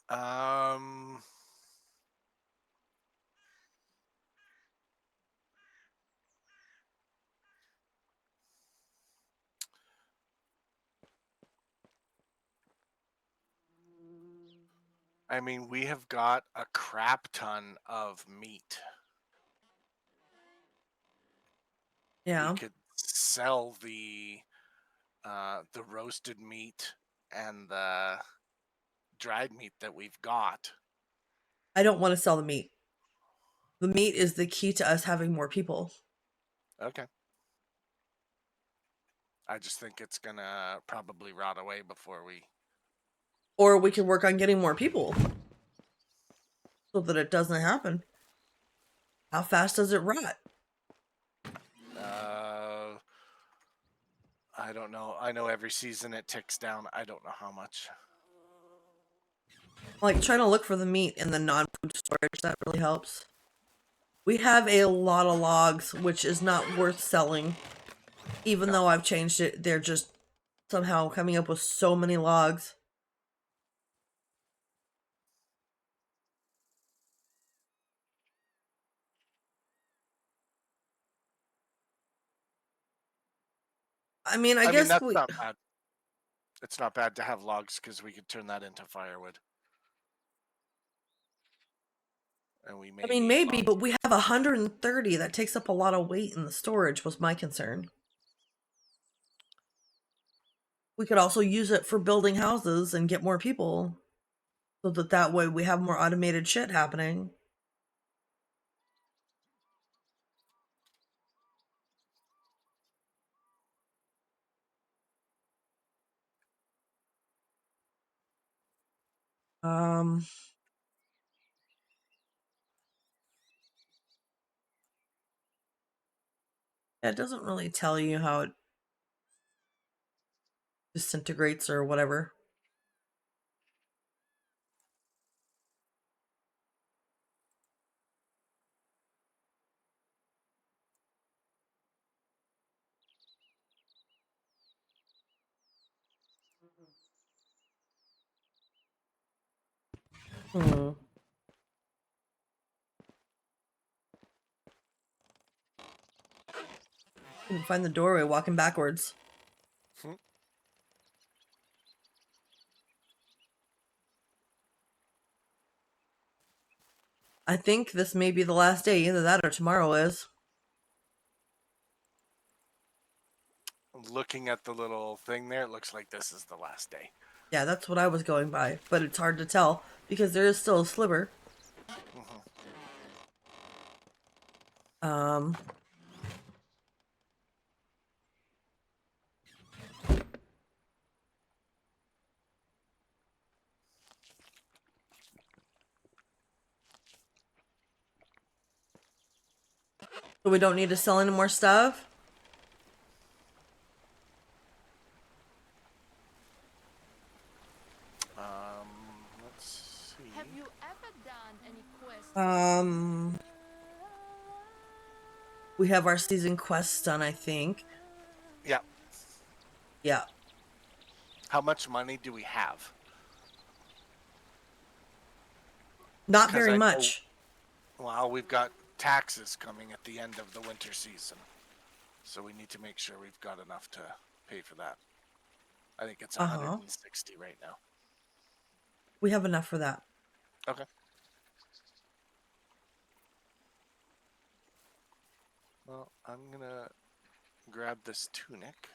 Um, I mean, we have got a crap ton of meat. Yeah. We could sell the roasted meat and the dried meat that we've got. I don't want to sell the meat. The meat is the key to us having more people. Okay. I just think it's gonna probably rot away before we. Or we can work on getting more people so that it doesn't happen. How fast does it rot? I don't know. I know every season it ticks down. I don't know how much. Like trying to look for the meat in the non-food storage, that really helps. We have a lot of logs, which is not worth selling. Even though I've changed it, they're just somehow coming up with so many logs. I mean, I guess that's we... not bad. It's not bad to have logs because we could turn that into firewood. And we may. I mean, maybe, but we have 130. That takes up a lot of weight in the storage, was my concern. We could also use it for building houses and get more people. So that way we have more automated shit happening. It doesn't really tell you how it disintegrates or whatever. Hmm. You can find the doorway walking backwards. I think this may be the last day. Either that or tomorrow is. Looking at the little thing there, it looks like this is the last day. Yeah, that's what I was going by. But it's hard to tell because there is still a sliver. So we don't need to sell any more stuff? Let's see. Have you ever done any quests? We have our season quests done, I think. Yeah. Yeah. How much money do we have? Not 'Cause very I know- much. Well, we've got taxes coming at the end of the winter season. So we need to make sure we've got enough to pay for that. I think it's 160 right now. We have enough for that. Okay. Well, I'm gonna grab this tunic.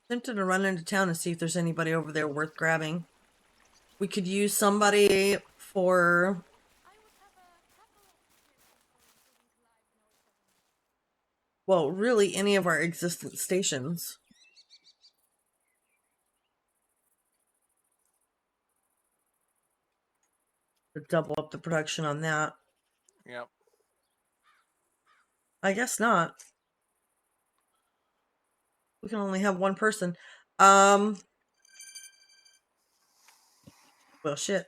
Tempted to run into town and see if there's anybody over there worth grabbing. We could use somebody for well, really any of our existing stations. To double up the production on that. Yep. I guess not. We can only have one person. Well, shit.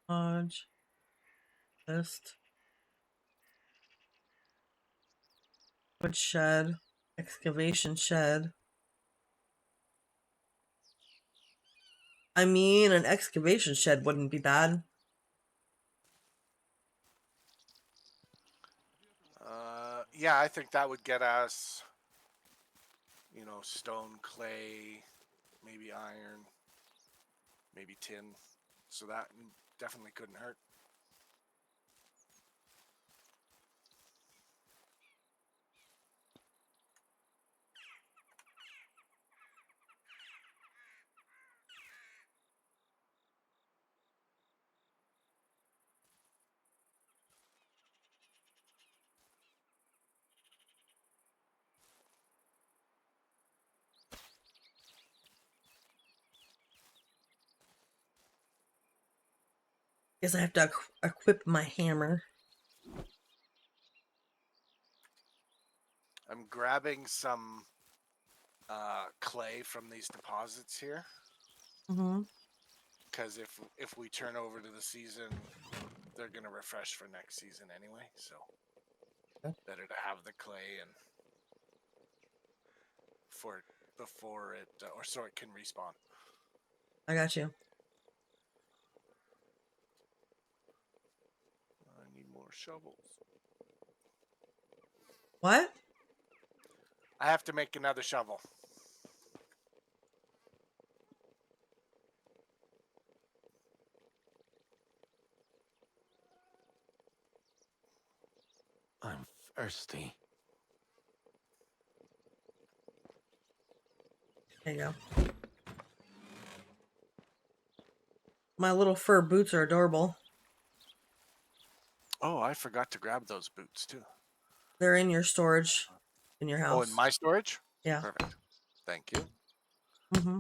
Lodge. List. Wood shed. Excavation shed. I mean, an excavation shed wouldn't be bad. Yeah, I think that would get us, you know, stone, clay, maybe iron, maybe tin. So that definitely couldn't hurt. Guess I have to equip my hammer. I'm grabbing some clay from these deposits here. Mm-hmm. Because if we turn over to the season, they're gonna refresh for next season anyway. So better to have the clay and before it or so it can respawn. I got you. I need more shovels. What? I have to make another shovel. I'm thirsty. There you go. My little fur boots are adorable. Oh, I forgot to grab those boots too. They're in your storage in your house. Oh, in my storage? Yeah. Perfect. Thank you. Mm-hmm.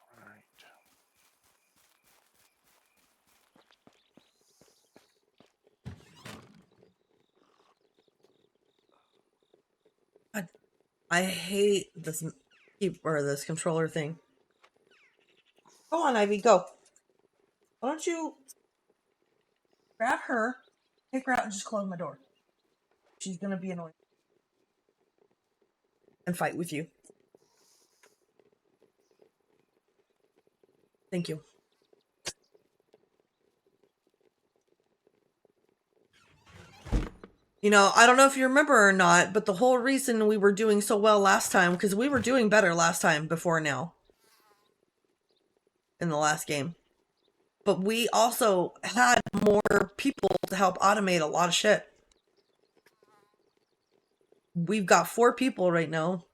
All right. I hate this this controller thing. Go on, Ivy, go. Why don't you grab her, take her out, and just close my door? She's gonna be annoying and fight with you. Thank you. You know, I don't know if you remember or not, but the whole reason we were doing so well last time, because we were doing better last time before now. In the last game. But we also had more people to help automate a lot of shit. We've got 4 people right now.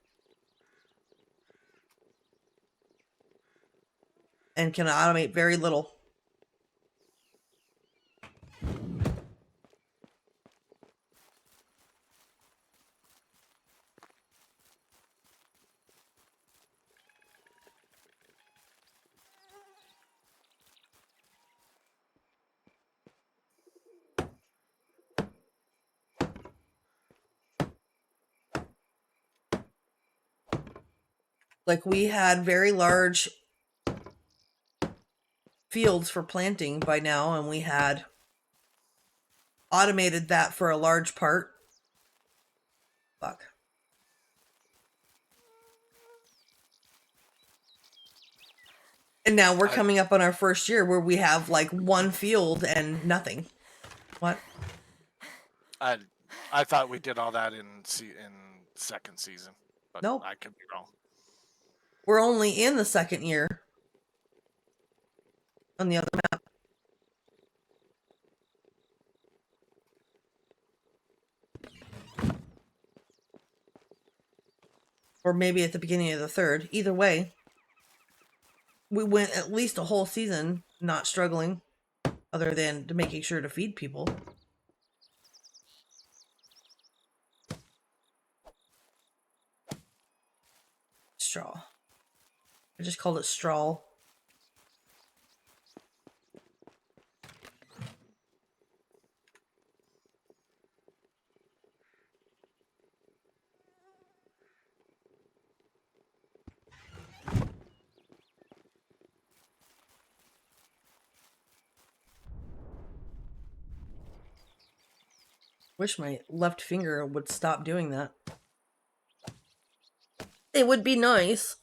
And can automate very little. Like we had very large fields for planting by now, and we had automated that for a large part. Fuck. And now we're coming up on our first year where we have like one field and nothing. What? I thought we did all that in second season, but Nope. I could be wrong. We're only in the second year on the other map. Or maybe at the beginning of the third. Either way, we went at least a whole season not struggling, other than to making sure to feed people. Straw. I just called it straw. Wish my left finger would stop doing that. It would be nice.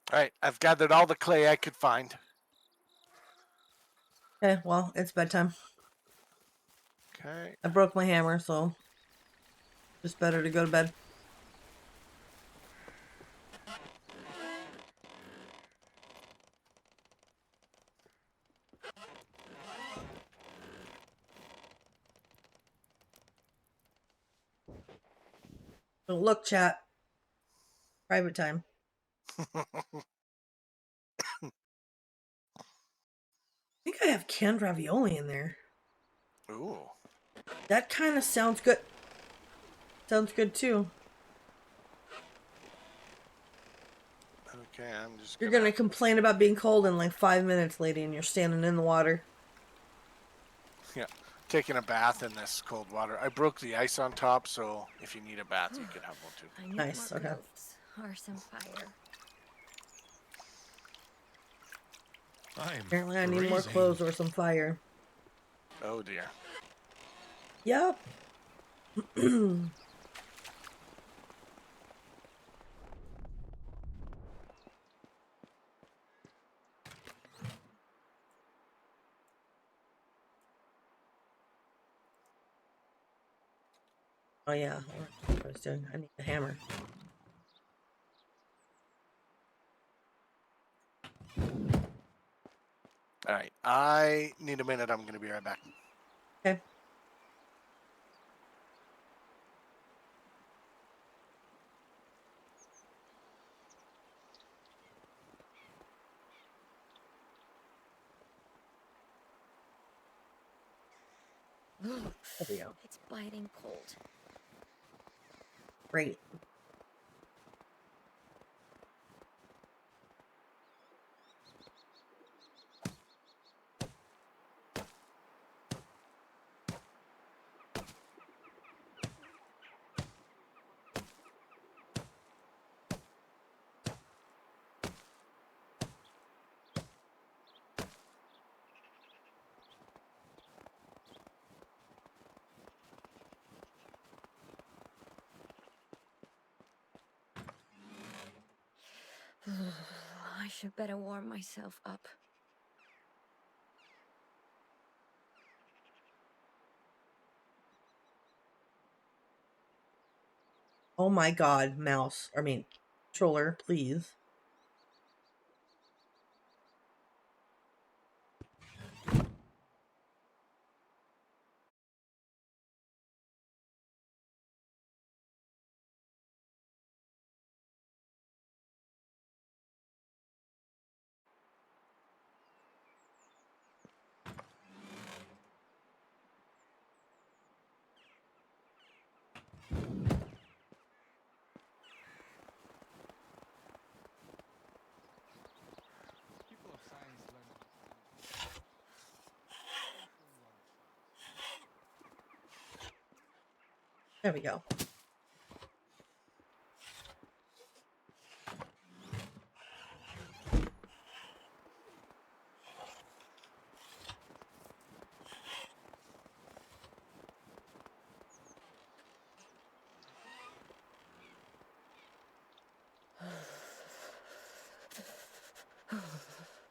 All right, I've gathered all the clay I could find. Okay, well, it's bedtime. Okay. I broke my hammer, so just better to go to bed. So look, chat. Private time. I think I have canned ravioli in there. Ooh. That kind of sounds good. Sounds good too. Okay, I'm just. You're gonna complain about being cold in like 5 minutes, lady, and you're standing in the water. Yeah, taking a bath in this cold water. I broke the ice on top, so if you need a bath, you can have one too. I need Nice, more okay. clothes or some fire. Apparently, I need more clothes or some fire. Oh dear. Yep. Oh yeah, what I was doing. I need the hammer. All right, I need a minute. I'm gonna be right back. Okay. There we go. It's biting cold. Great. I should better warm myself up. Oh my god, mouse. I mean, controller, please. There we go.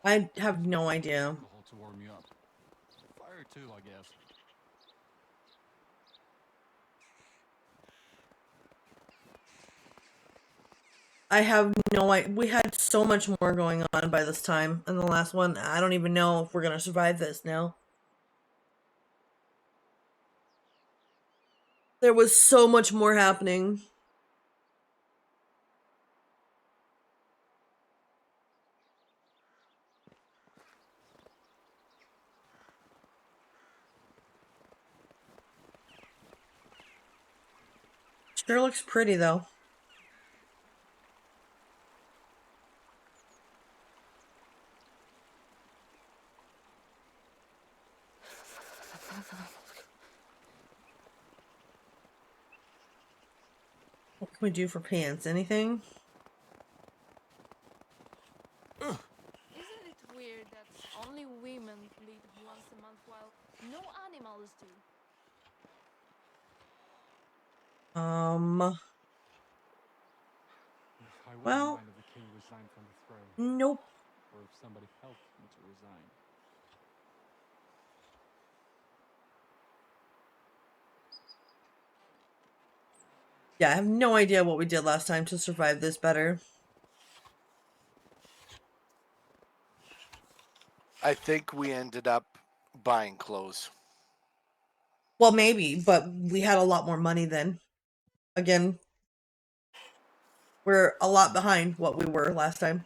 I have no idea. Alcohol to warm you up. Fire too, I guess. I have no idea. We had so much more going on by this time in the last one. I don't even know if we're gonna survive this now. There was so much more happening. Sure looks pretty though. What can we do for pants? Anything? Isn't it weird that only women bleed once a month while no animals do? I wouldn't Well, mind if the king resigned from the throne, nope. or if somebody helped me to resign. Yeah, I have no idea what we did last time to survive this better. I think we ended up buying clothes. Well, maybe, but we had a lot more money then. Again, we're a lot behind what we were last time.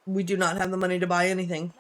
We do not have the money to buy anything.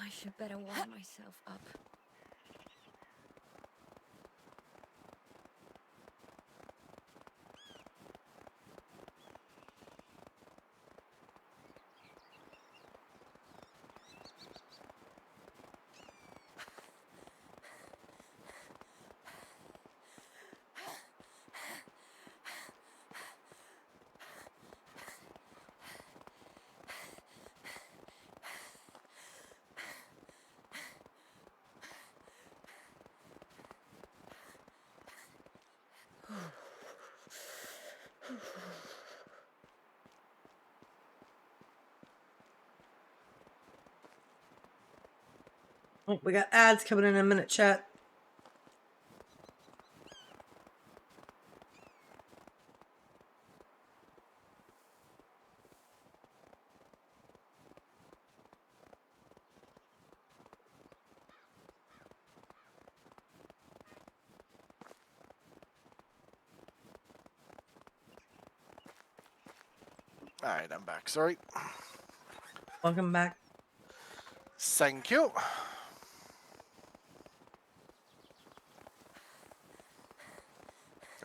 I should better warm myself up. Oh, we got ads coming in a minute, chat. All right, I'm back. Sorry. Welcome back. Thank you.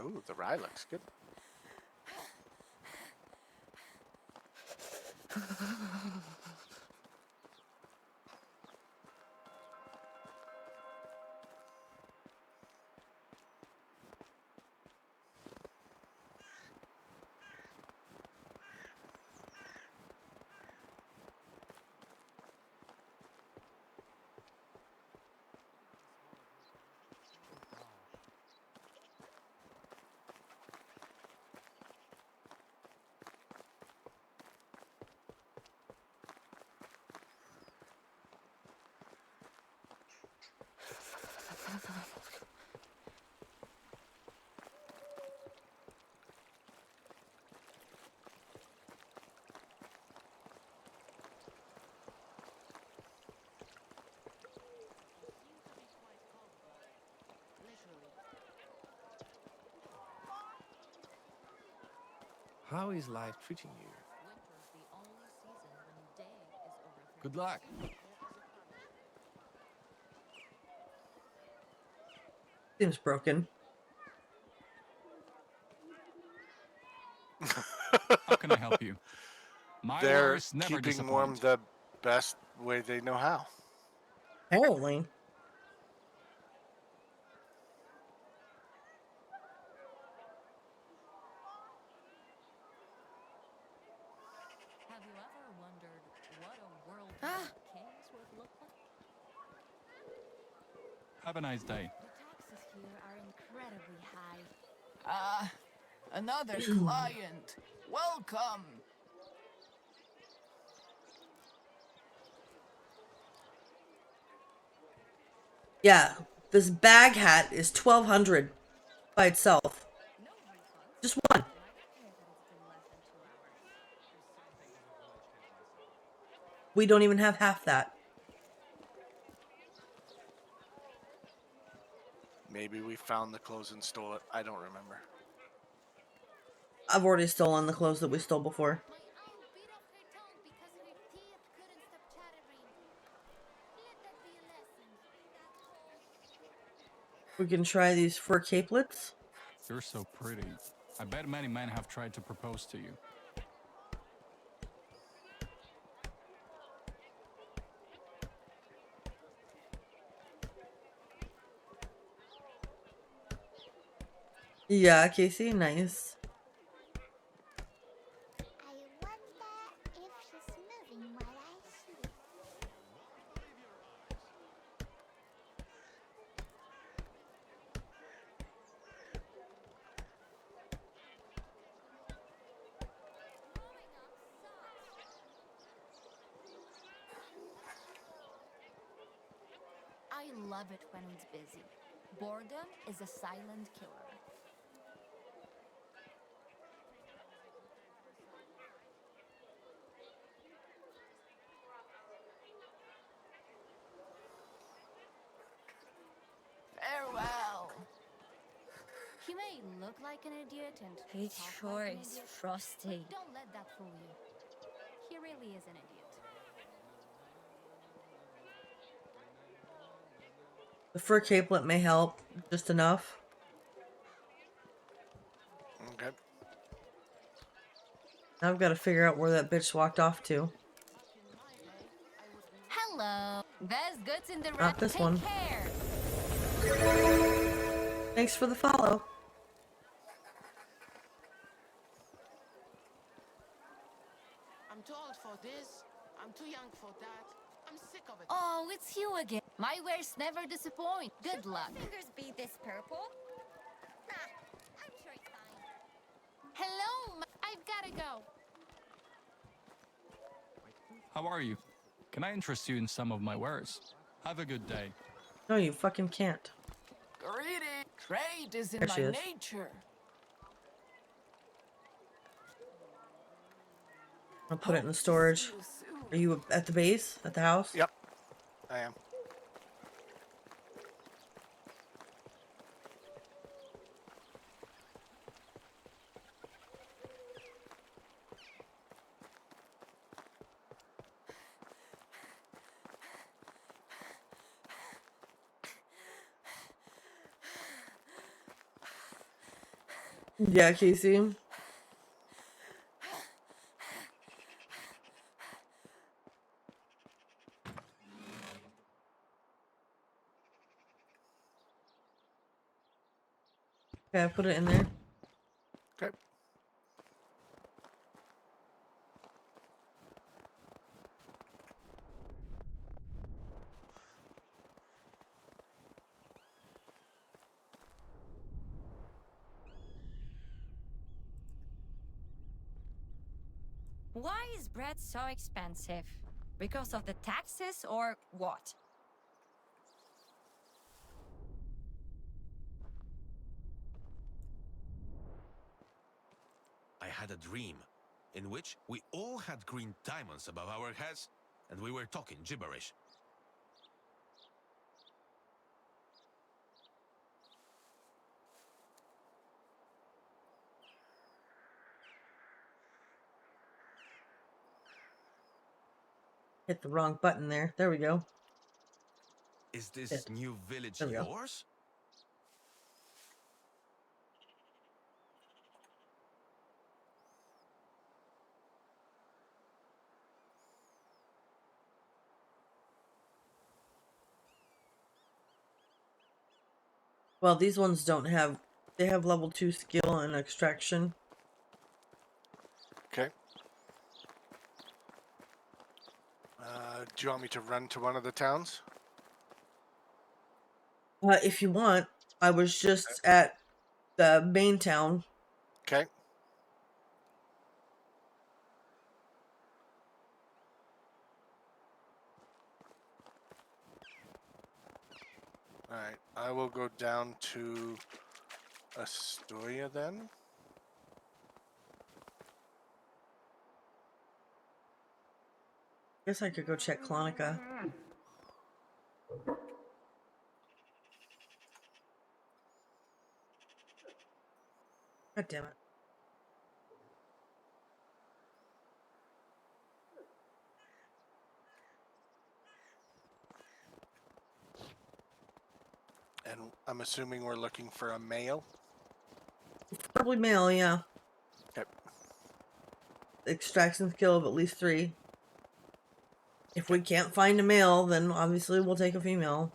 Ooh, the rye looks good. How is life treating you? Winter's the only season when day is over. Good luck. Seems broken. How can I help you? My They're wares never keeping warm disappoint. the best way they know how. Apparently. Have you ever wondered what a world without kings would look like? Have a nice day. The taxes here are incredibly high. Another client. Welcome. Yeah, this bag hat is 1,200 by itself. Just one. We don't even have half that. Maybe we found the clothes and stole it. I don't remember. I've already stolen the clothes that we stole before. My aunt beat off her tongue because her teeth couldn't stop chattering. Let that be a lesson. We can try these fur capelets. You're so pretty. I bet many men have tried to propose to you. Yeah, Casey, nice. I wonder if she's moving while I sleep. I love it when it's busy. Boredom is a silent killer. Farewell. He may look like an idiot and He talk sure like an is idiot, frosty. but don't let that fool you. He really is an idiot. The fur capelet may help, just enough. Okay. Now I've got to figure out where that bitch walked off to. Hello. There's goods in the Not wrap. this Take one. care. Thanks for the follow. I'm too old for this. I'm too young for that. I'm sick of it. Oh, it's you again. My wares never disappoint. Good luck. Fingers be this purple? Nah, I'm sure it's fine. Hello. I've gotta go. How are you? Can I interest you in some of my wares? Have a good day. No, you fucking can't. Greedy. Trade is in There my she is. nature. I'll put it in the storage. Are you at the base? At the house? Yep, I am. Yeah, Casey. Okay, I put it in there. Okay. Why is bread so expensive? Because of the taxes or what? I had a dream in which we all had green diamonds above our heads and we were talking gibberish. Hit the wrong button there. There we go. Is this Hit. new village There we go. yours? Well, these ones don't have. They have level 2 skill and extraction. Okay. Do you want me to run to one of the towns? If you want, I was just at the main town. Okay. Alright, I will go down to Astoria then. Guess I could go check Clonica. God damn it. And I'm assuming we're looking for a male. Probably male, yeah. Okay. Extraction skill of at least 3. If we can't find a male, then obviously we'll take a female.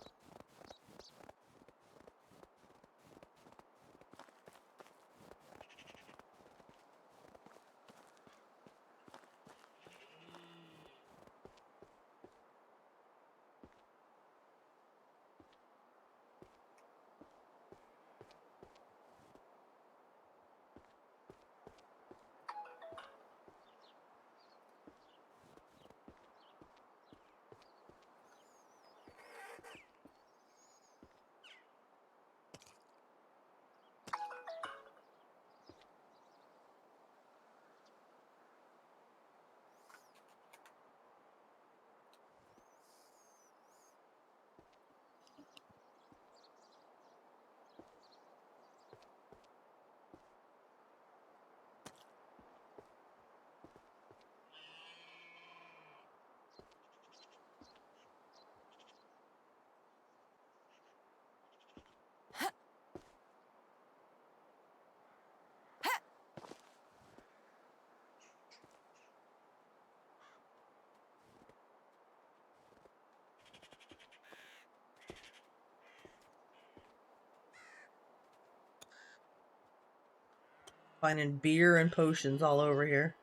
Finding beer and potions all over here.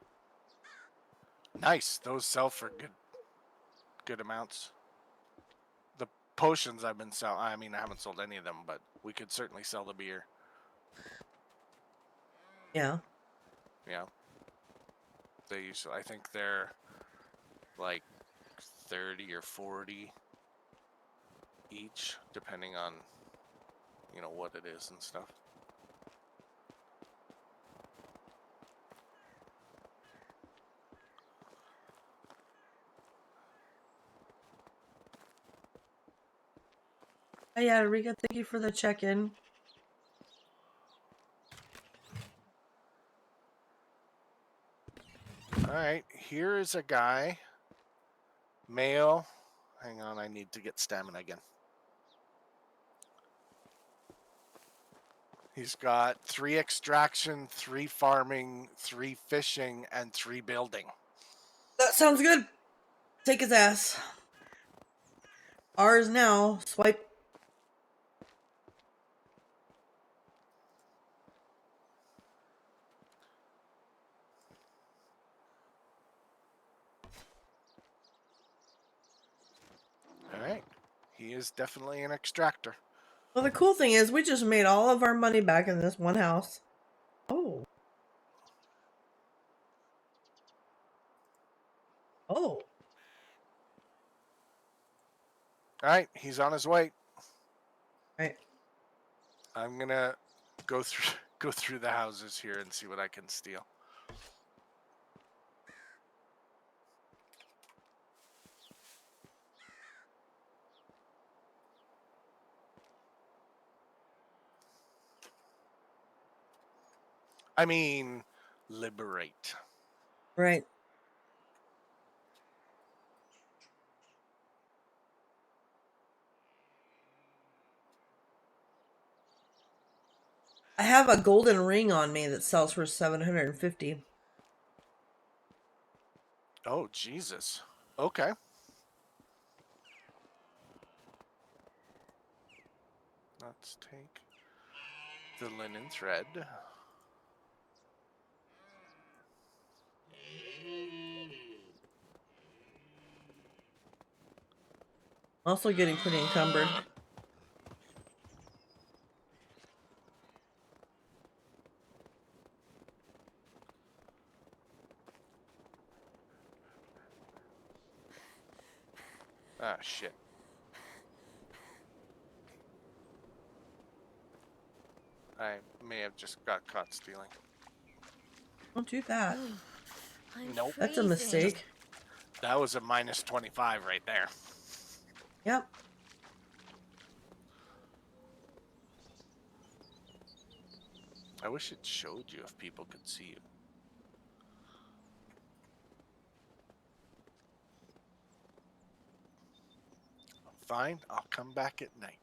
Nice. Those sell for good amounts. The potions I've been selling, I mean, I haven't sold any of them, but we could certainly sell the beer. Yeah. Yeah. They usually, I think they're like 30 or 40 each, depending on, you know, what it is and stuff. Hey, yeah, Rika, thank you for the check-in. Alright, here is a guy. Male. Hang on, I need to get stamina again. He's got 3 extraction, 3 farming, 3 fishing, and 3 building. That sounds good. Take his ass. Ours now. Swipe. All right. He is definitely an extractor. Well, the cool thing is we just made all of our money back in this one house. Oh. Oh. All right, he's on his way. Right. I'm gonna go through the houses here and see what I can steal. I mean, liberate. Right. I have a golden ring on me that sells for 750. Oh, Jesus. Okay. Let's take the linen thread. Also getting pretty encumbered. Ah, shit. I may have just got caught stealing. Don't do that. Nope. That's a mistake. That was a minus 25 right there. Yep. I wish it showed you if people could see you. Fine, I'll come back at night.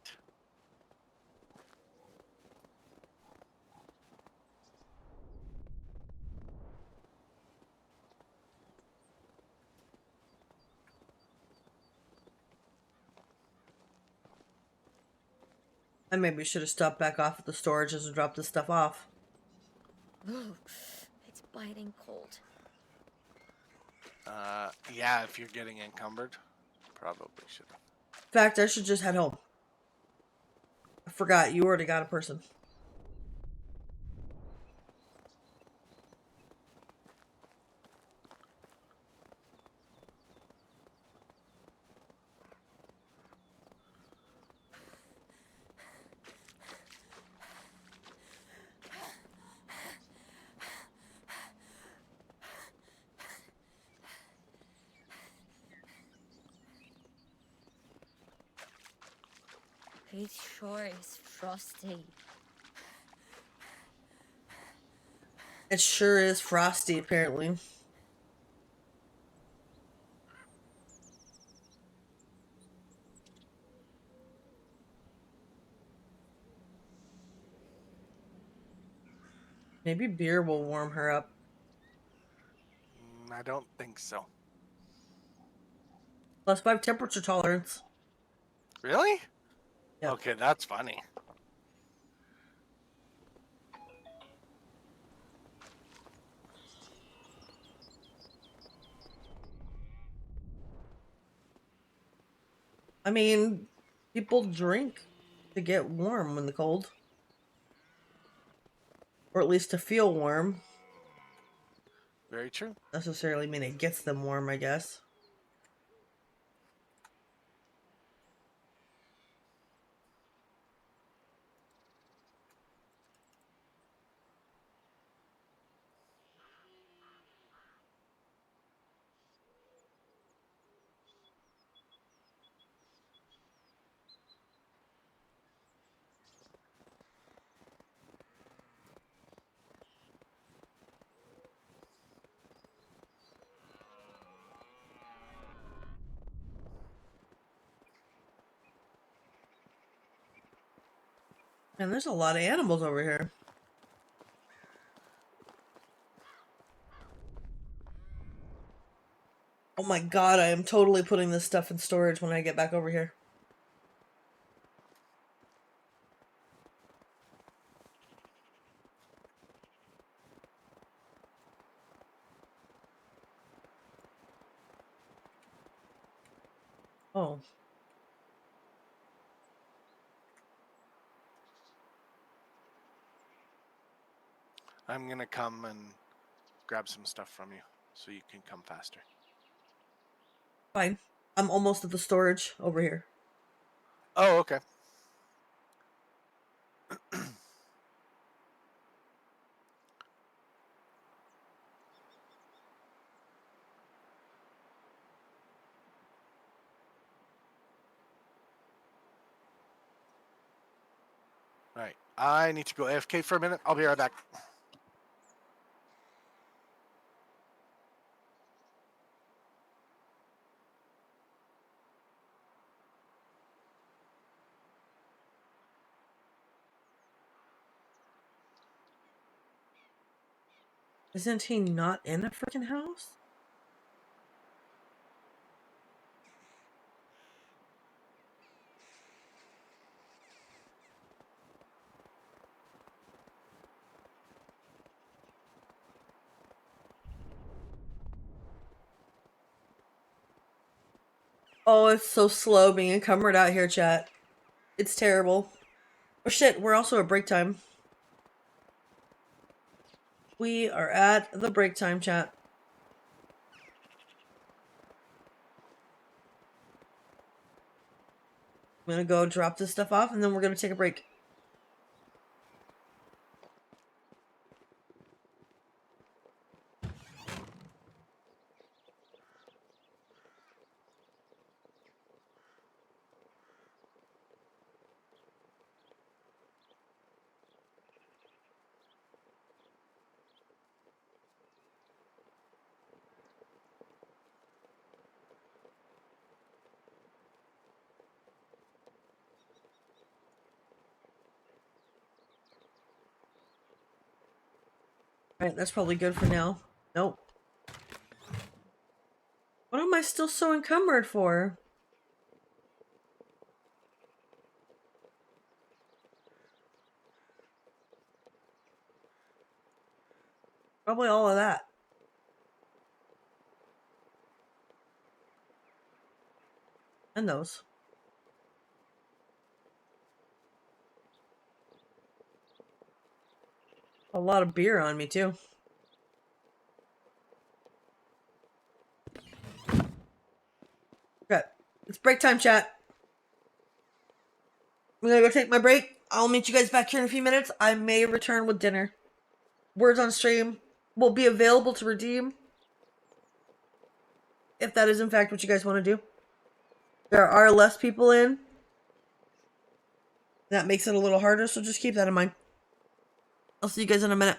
I maybe should have stopped back off at the storages and dropped this stuff off. Ooh, it's biting cold. Yeah, if you're getting encumbered, probably should have. In fact, I should just head home. I forgot you already got a person. It sure is frosty. It sure is frosty, apparently. Maybe beer will warm her up. I don't think so. +5 temperature tolerance. Really? Yep. Okay, that's funny. I mean, people drink to get warm in the cold. Or at least to feel warm. Very true. Necessarily mean it gets them warm, I guess. And there's a lot of animals over here. Oh my god, I am totally putting this stuff in storage when I get back over here. Oh. I'm gonna come and grab some stuff from you so you can come faster. Fine. I'm almost at the storage over here. Oh, okay. All right. I need to go AFK for a minute. I'll be right back. Isn't he not in a freaking house? Oh, it's so slow being encumbered out here, chat. It's terrible. Oh shit, we're also at break time. We are at the break time, chat. I'm gonna go drop this stuff off and then we're gonna take a break. Alright, that's probably good for now. Nope. What am I still so encumbered for? Probably all of that. And those. A lot of beer on me, too. Okay. It's break time, chat. I'm gonna go take my break. I'll meet you guys back here in a few minutes. I may return with dinner. Words on stream will be available to redeem. If that is in fact what you guys want to do. There are less people in. That makes it a little harder, so just keep that in mind. I'll see you guys in a minute.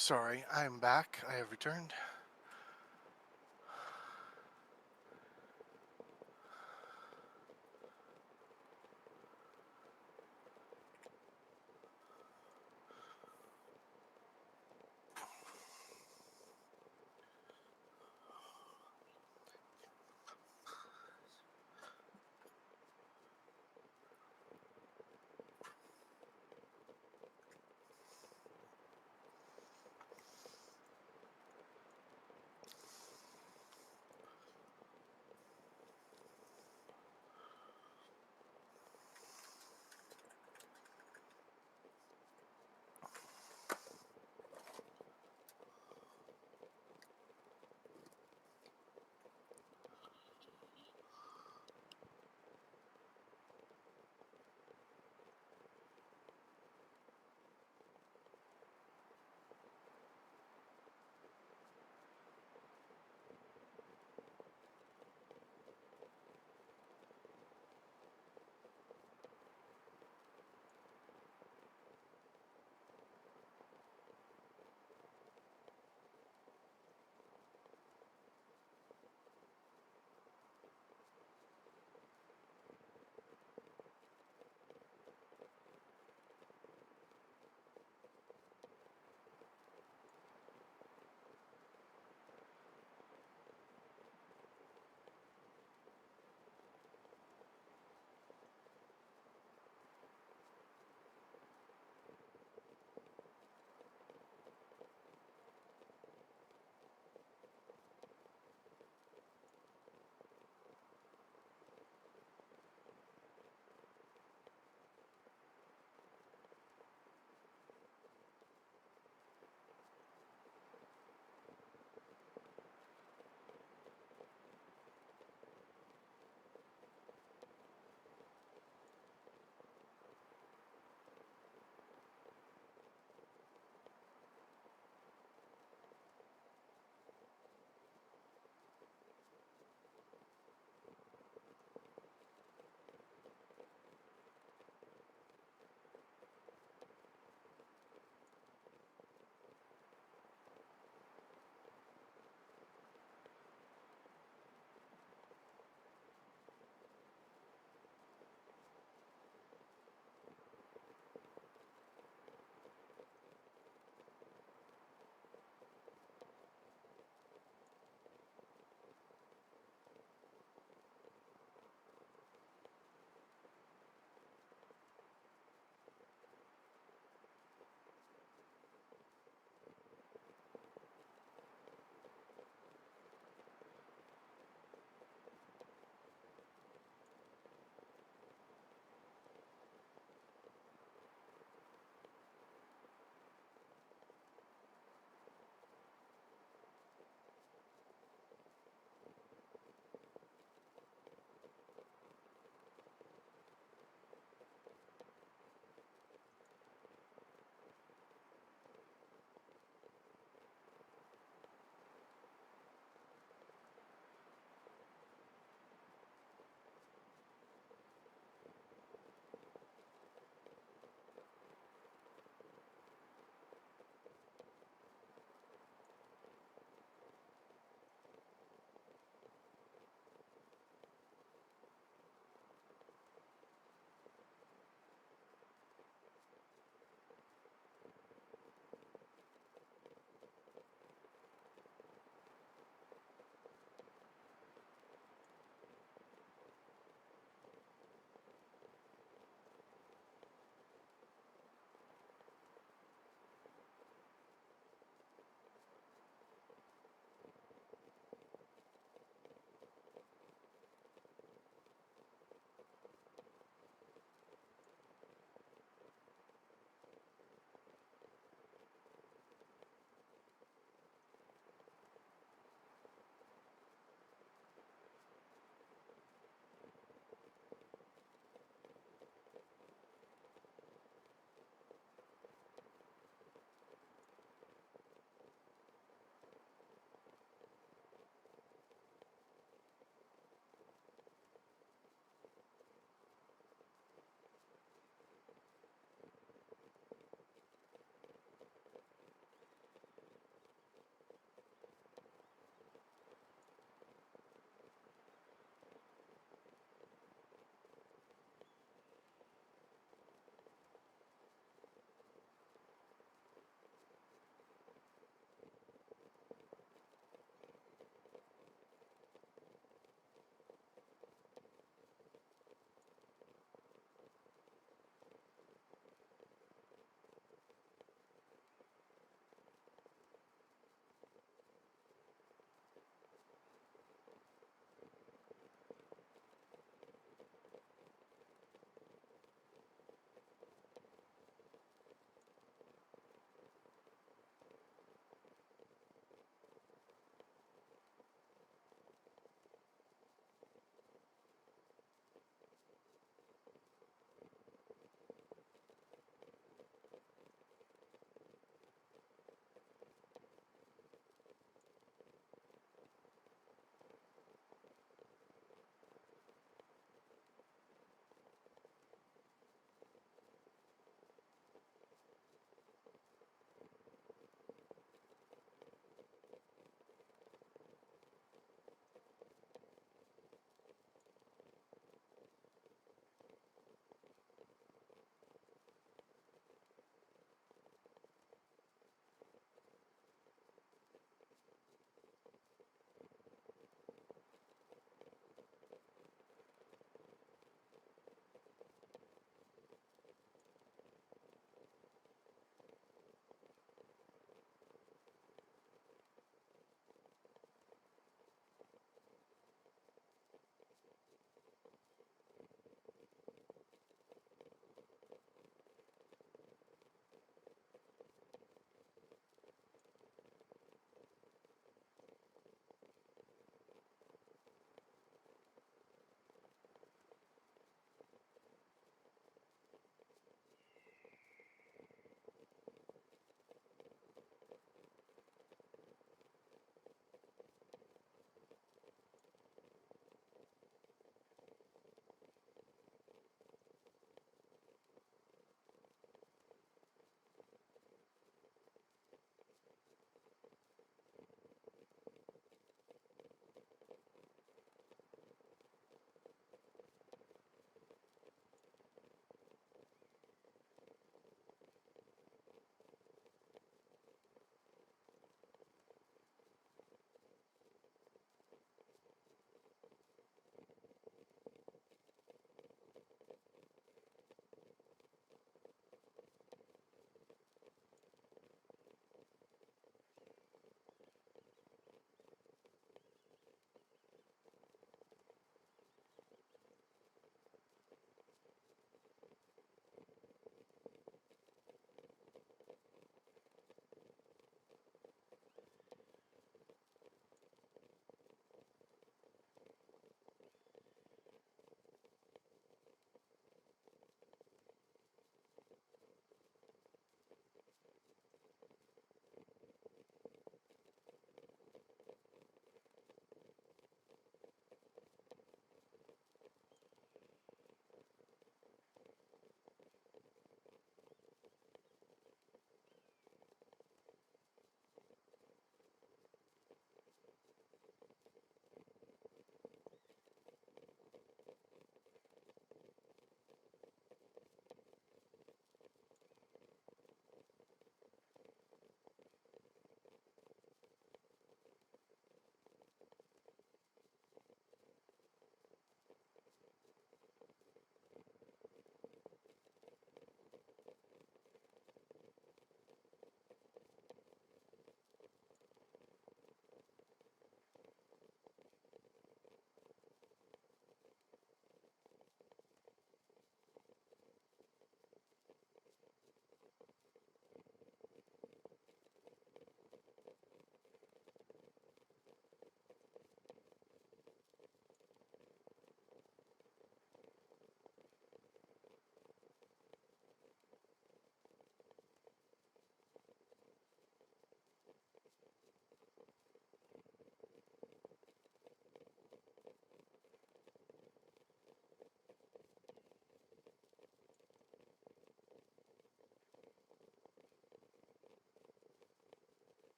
Sorry, I am back. I have returned.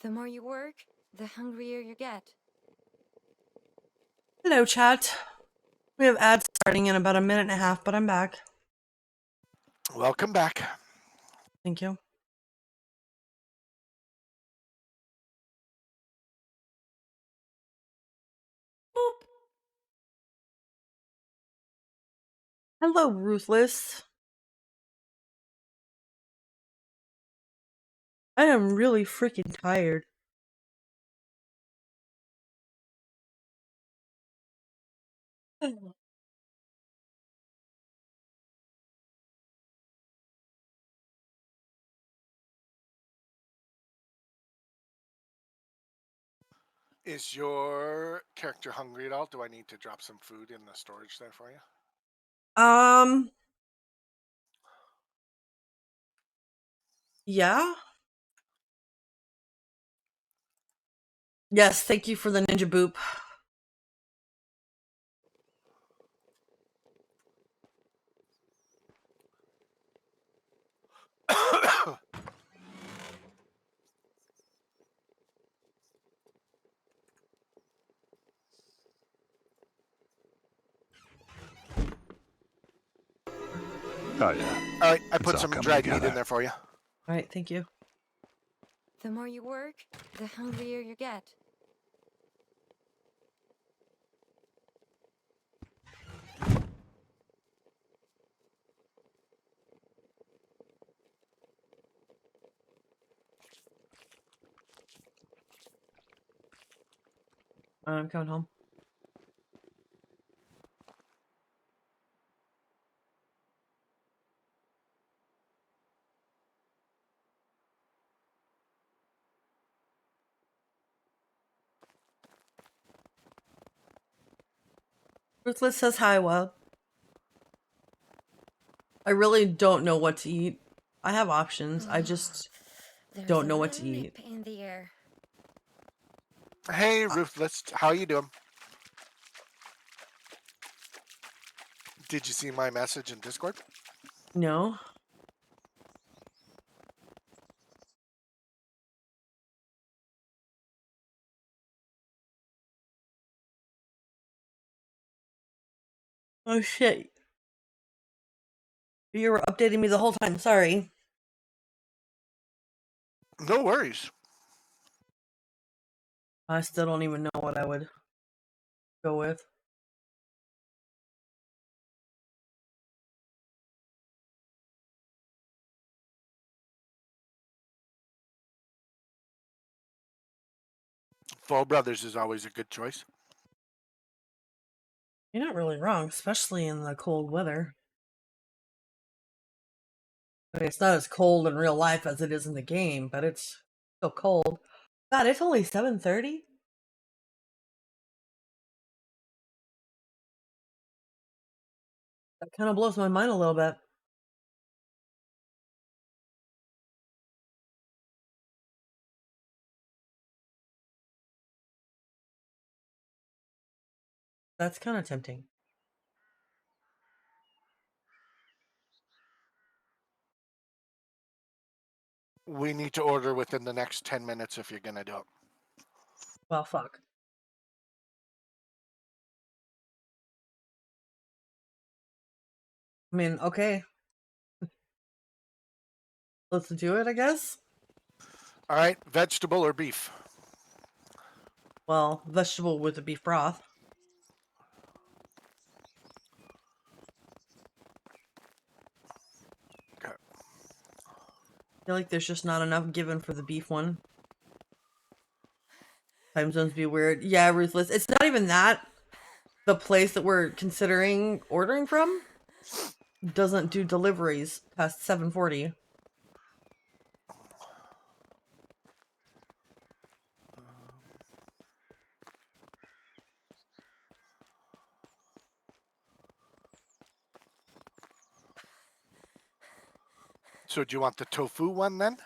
The more you work, the hungrier you get. Hello, chat. We have ads starting in about a minute and a half, but I'm back. Welcome back. Thank you. Boop. Hello, Ruthless. I am really freaking tired. Is your character hungry at all? Do I need to drop some food in the storage there for you? Yeah? Yes, thank you for the ninja boop. Oh, yeah. All right, I It's put all some coming dried meat together. in there for you. All right, thank you. The more you work, the hungrier you get. I'm coming home. Ruthless says hi, Wild. I really don't know what to eat. I have options. I just There's don't a know what to little eat. nip in the air. Hey, Ruthless, how you doing? Did you see my message in Discord? No. Oh shit. You were updating me the whole time. Sorry. No worries. I still don't even know what I would go with. Fall Brothers is always a good choice. You're not really wrong, especially in the cold weather. I mean, it's not as cold in real life as it is in the game, but it's still cold. God, it's only 7:30? That kind of blows my mind a little bit. That's kind of tempting. We need to order within the next 10 minutes if you're going to do it. Well, fuck. I mean, okay. Let's do it, I guess. All right, vegetable or beef? Well, vegetable with the beef broth. Okay. I feel like there's just not enough given for the beef one. Time zones be weird. Yeah, Ruthless. It's not even that. The place that we're considering ordering from doesn't do deliveries past 7:40. So do you want the tofu one then?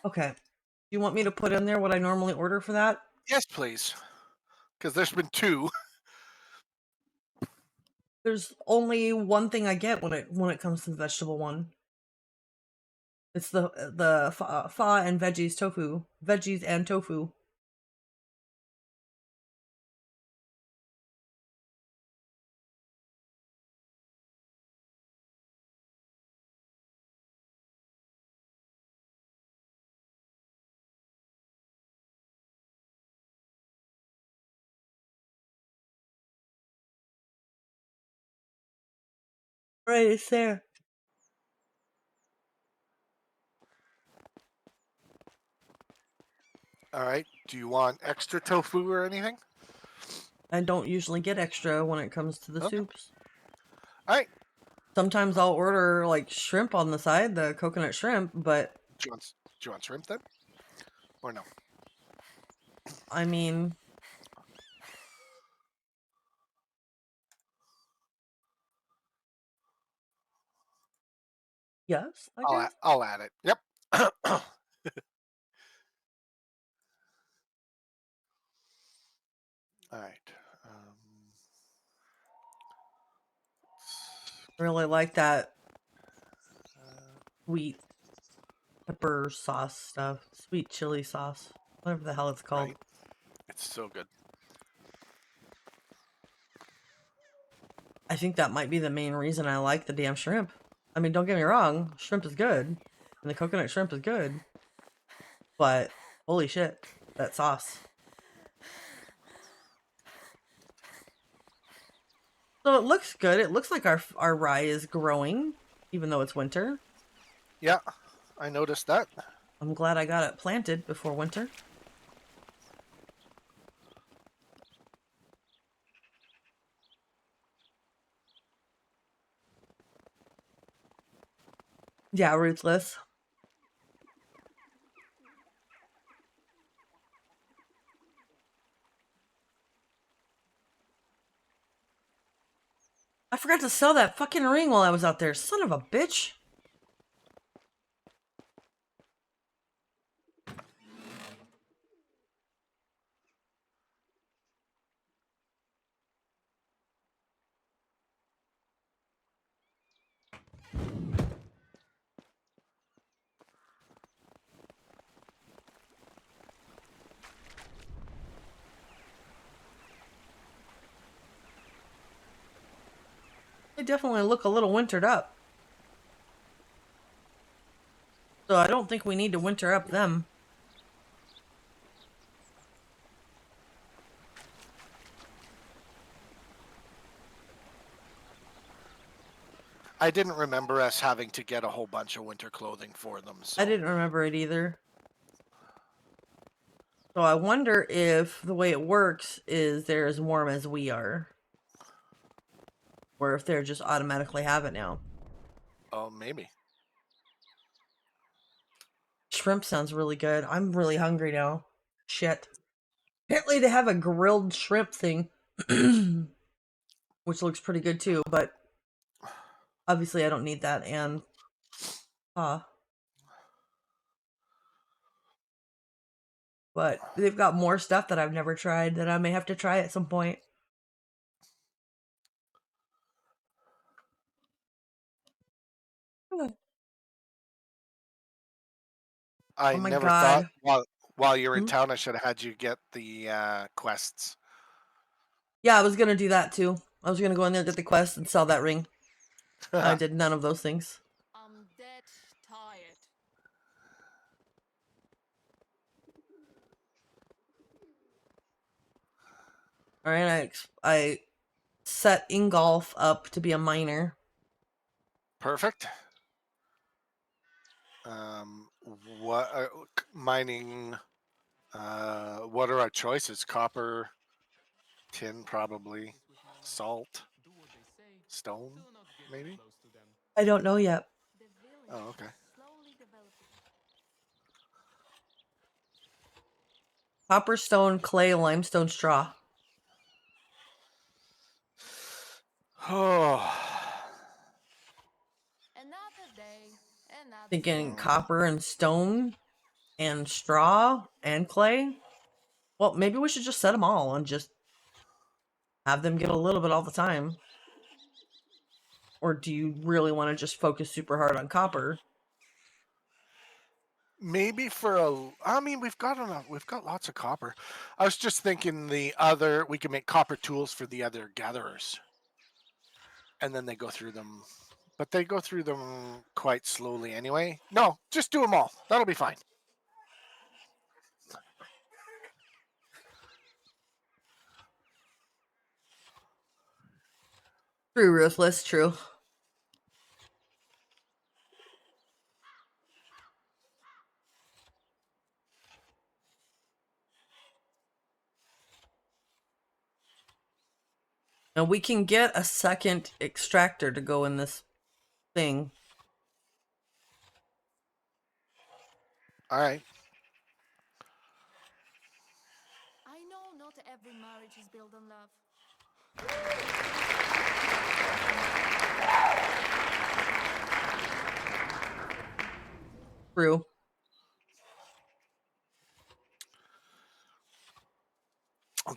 Okay. Do you want me to put in there what I normally order for that? Yes, please. Because there's been two. There's only one thing I get when it comes to the vegetable one. It's the pho and veggies tofu. Veggies and tofu. Right, it's there. All right. Do you want extra tofu or anything? I don't usually get extra when it comes to the Okay. soups. All right. Sometimes I'll order like shrimp on the side, the coconut shrimp, but Do you want shrimp then? Or no? I mean, yes, I guess. I'll add it. Yep. All right. Really like that sweet pepper sauce stuff, sweet chili sauce, whatever the hell it's called. Right. It's so good. I think that might be the main reason I like the damn shrimp. I mean, don't get me wrong, shrimp is good, and the coconut shrimp is good, but holy shit, that sauce. So it looks good. It looks like our rye is growing, even though it's winter. Yeah, I noticed that. I'm glad I got it planted before winter. Yeah, ruthless. I forgot to sell that fucking ring while I was out there. Son of a bitch. They definitely look a little wintered up. So I don't think we need to winter up them. I didn't remember us having to get a whole bunch of winter clothing for them. So. I didn't remember it either. So I wonder if the way it works is they're as warm as we are. Or if they're just automatically have it now. Oh, maybe. Shrimp sounds really good. I'm really hungry now. Shit. Apparently they have a grilled shrimp thing. Which looks pretty good too, but obviously I don't need that, and but they've got more stuff that I've never tried that I may have to try at some point. I Oh my never God. thought while you were in town I should have had you get the quests. Yeah, I was gonna do that too. I was gonna go in there, get the quest, and sell that ring. I did none of those things. I'm dead tired. All right, I set Ingolf up to be a miner. Perfect. What mining? What are our choices? Copper, tin, probably, salt, stone, maybe. I don't know yet. Oh, okay. Copper, stone, clay, limestone, straw. Oh. Another day, another Thinking copper and stone and straw and clay. Well, maybe we should just set them all and just have them get a little bit all the time. Or do you really want to just focus super hard on copper? Maybe for I mean, we've got enough. We've got lots of copper. I was just thinking we can make copper tools for the other gatherers, and then they go through them. But they go through them quite slowly anyway. No, just do them all. That'll be fine. True, Ruthless, true. And we can get a second extractor to go in this thing. All right. I know not every marriage is built on love. True.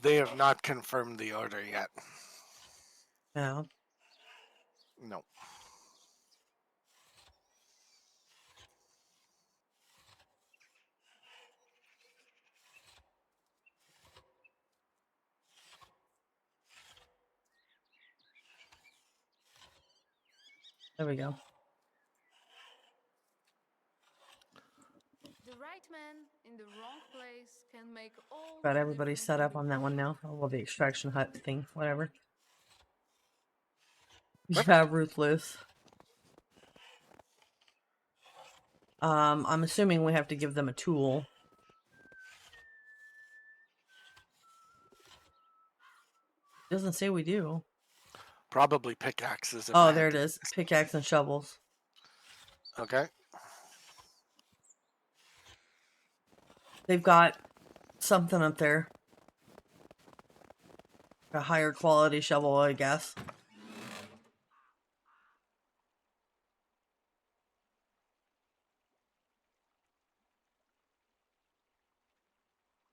They have not confirmed the order yet. Yeah. No. There we go. The right man in the wrong place can make all Got the everybody difference set in up the on that one world. now. Oh, well, the extraction hut thing, whatever. Perfect. Yeah, Ruthless. I'm assuming we have to give them a tool. Doesn't say we do. Probably pickaxes. If Oh, I there had it to- is. Pickaxe and shovels. Okay. They've got something up there. A higher quality shovel, I guess.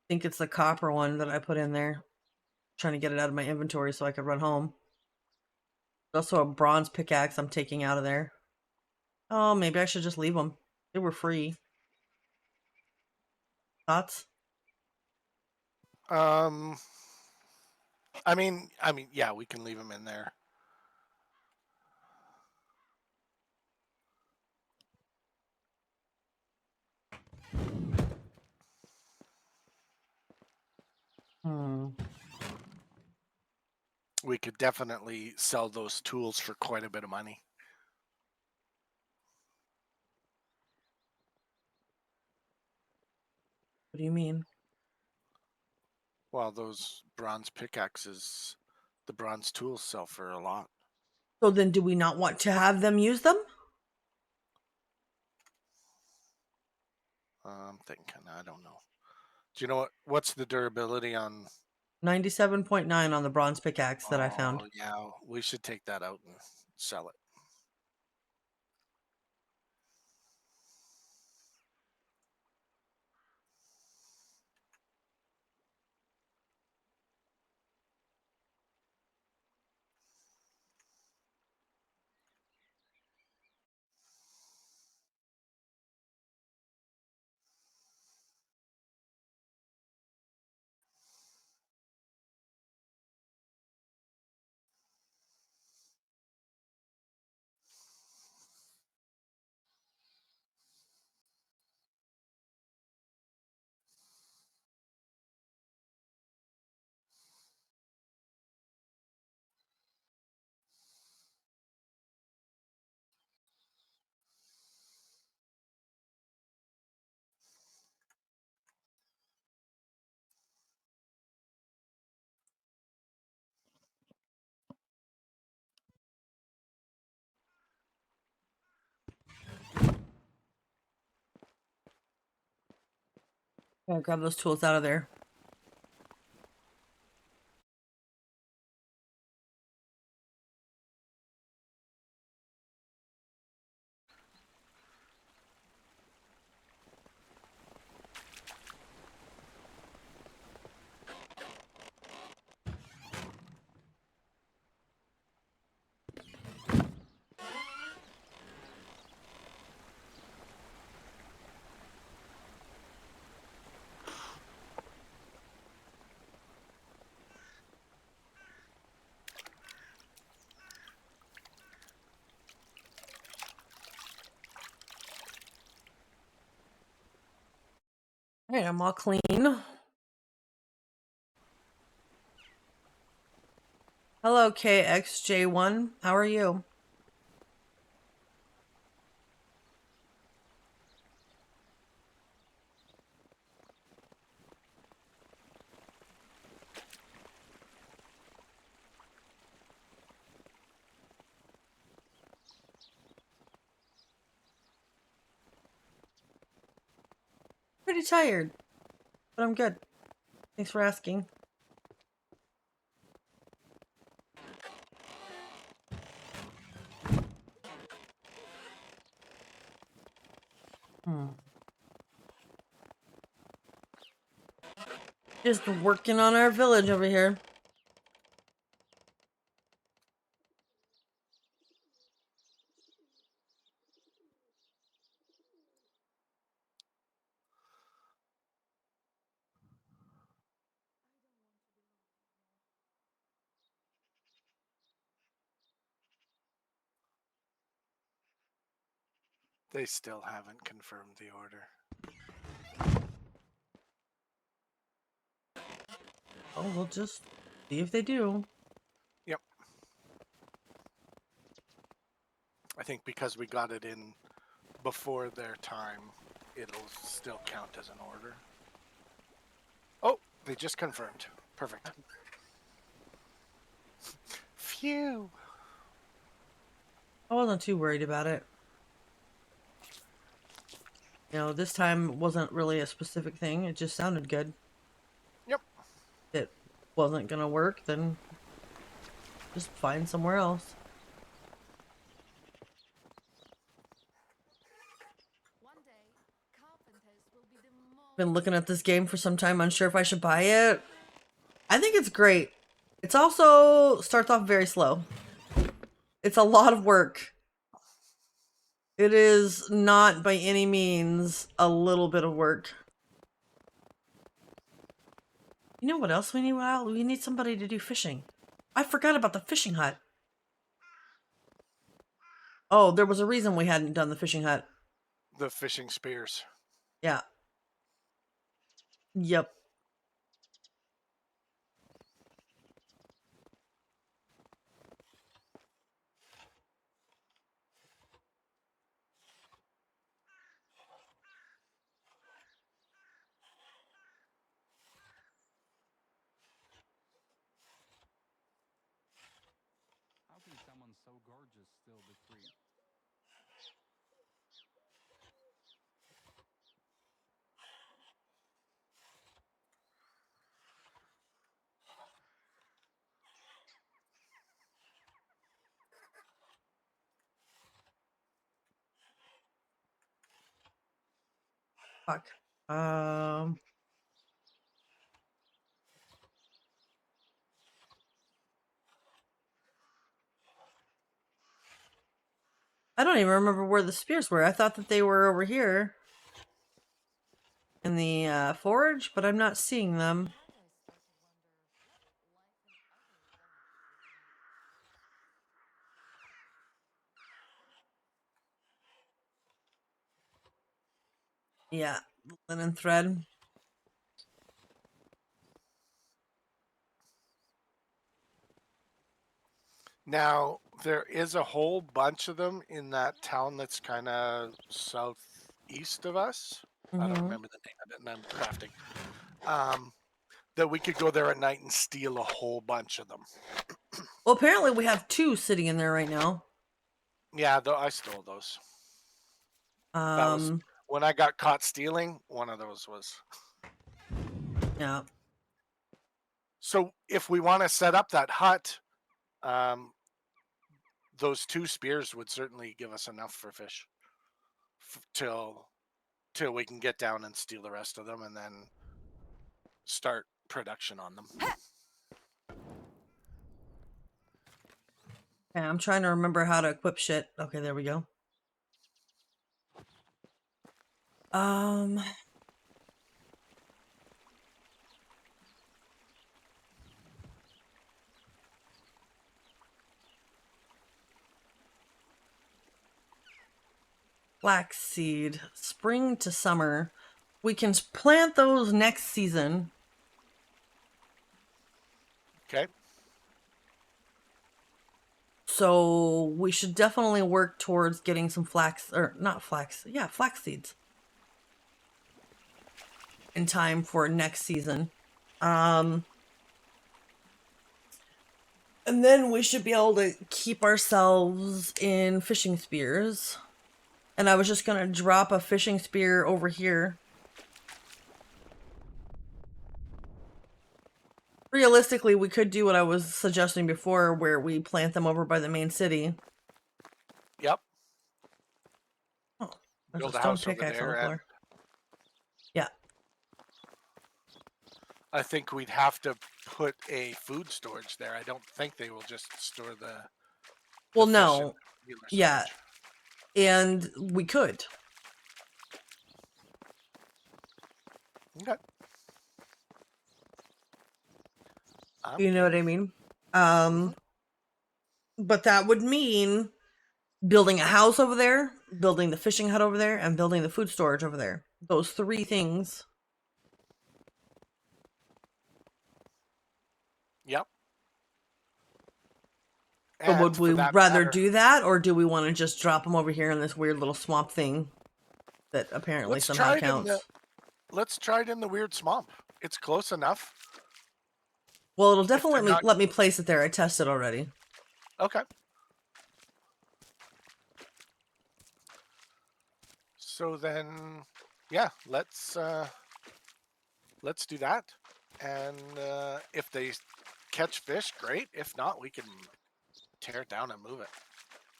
I think it's the copper one that I put in there. Trying to get it out of my inventory so I could run home. There's also a bronze pickaxe I'm taking out of there. Oh, maybe I should just leave them. They were free. Thoughts? I mean, yeah, we can leave them in there. We could definitely sell those tools for quite a bit of money. What do you mean? Well, those bronze pickaxes, the bronze tools sell for a lot. So then do we not want to have them use them? I'm thinking, I don't know. Do you know what's the durability on 97.9 on the bronze pickaxe that I found. Oh, yeah, we should take that out and sell it. Yeah, grab those tools out of there. Alright, I'm all clean. Hello, KXJ1. How are you? Pretty tired, but I'm good. Thanks for asking. Just working on our village over here. They still haven't confirmed the order. Oh, we'll just see if they do. Yep. I think because we got it in before their time, it'll still count as an order. Oh, they just confirmed. Perfect. Phew. I wasn't too worried about it. You know, this time wasn't really a specific thing. It just sounded good. Yep. If it wasn't gonna work, then just find somewhere else. Been looking at this game for some time, unsure if I should buy it. I think it's great. It's also starts off very slow. It's a lot of work. It is not by any means a little bit of work. You know what else we need, Wow? We need somebody to do fishing. I forgot about the fishing hut. Oh, there was a reason we hadn't done the fishing hut. The fishing spears. Yeah. Yep. How can someone so gorgeous still be free? Fuck. I don't even remember where the spears were. I thought that they were over here in the forge, but I'm not seeing them. Yeah, linen thread. Now, there is a whole bunch of them in that town that's kind of southeast of us. I don't remember the name of it, and I'm crafting. That we could go there at night and steal a whole bunch of them. Well, apparently we have two sitting in there right now. Yeah, though I stole those. That was when I got caught stealing. One of those was. Yeah. So if we want to set up that hut, those two spears would certainly give us enough for fish till we can get down and steal the rest of them and then start production on them. Yeah, I'm trying to remember how to equip shit. Okay, there we go. Flaxseed. Spring to summer. We can plant those next season. Okay. So we should definitely work towards getting some flax, or not flax, yeah, flax seeds in time for next season. And then we should be able to keep ourselves in fishing spears. And I was just going to drop a fishing spear over here. Realistically, we could do what I was suggesting before, where we plant them over by the main city. Yep. Oh, there's Build a a stone house over pickaxe on the there, and floor. Yeah. I think we'd have to put a food storage there. I don't think they will just store the Well, fish no. in regular Yeah. storage. And we could. Okay. You know what I mean? But that would mean building a house over there, building the fishing hut over there, and building the food storage over there. Those three things. Yep. So And would for we that rather matter, do that, or do we want to just drop them over here in this weird little swamp thing that apparently let's somehow try it in counts? let's try it in the weird swamp. It's close enough. Well, it'll if they're definitely not- let me place it there. I tested already. Okay. So then, yeah, let's do that. And if they catch fish, great. If not, we can tear it down and move it.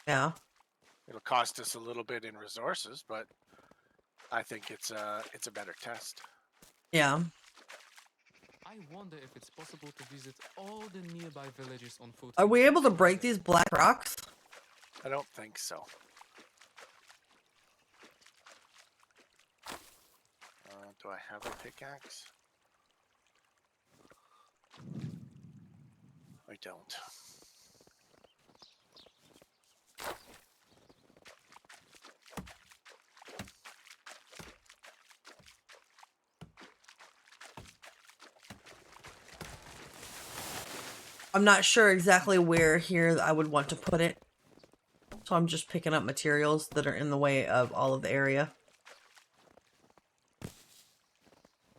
Yeah. It'll cost us a little bit in resources, but I think it's a better test. Yeah. I wonder if it's possible to visit all the nearby villages on foot. Are we able to break these black rocks? I don't think so. Do I have a pickaxe? I don't. I'm not sure exactly where here I would want to put it. So I'm just picking up materials that are in the way of all of the area.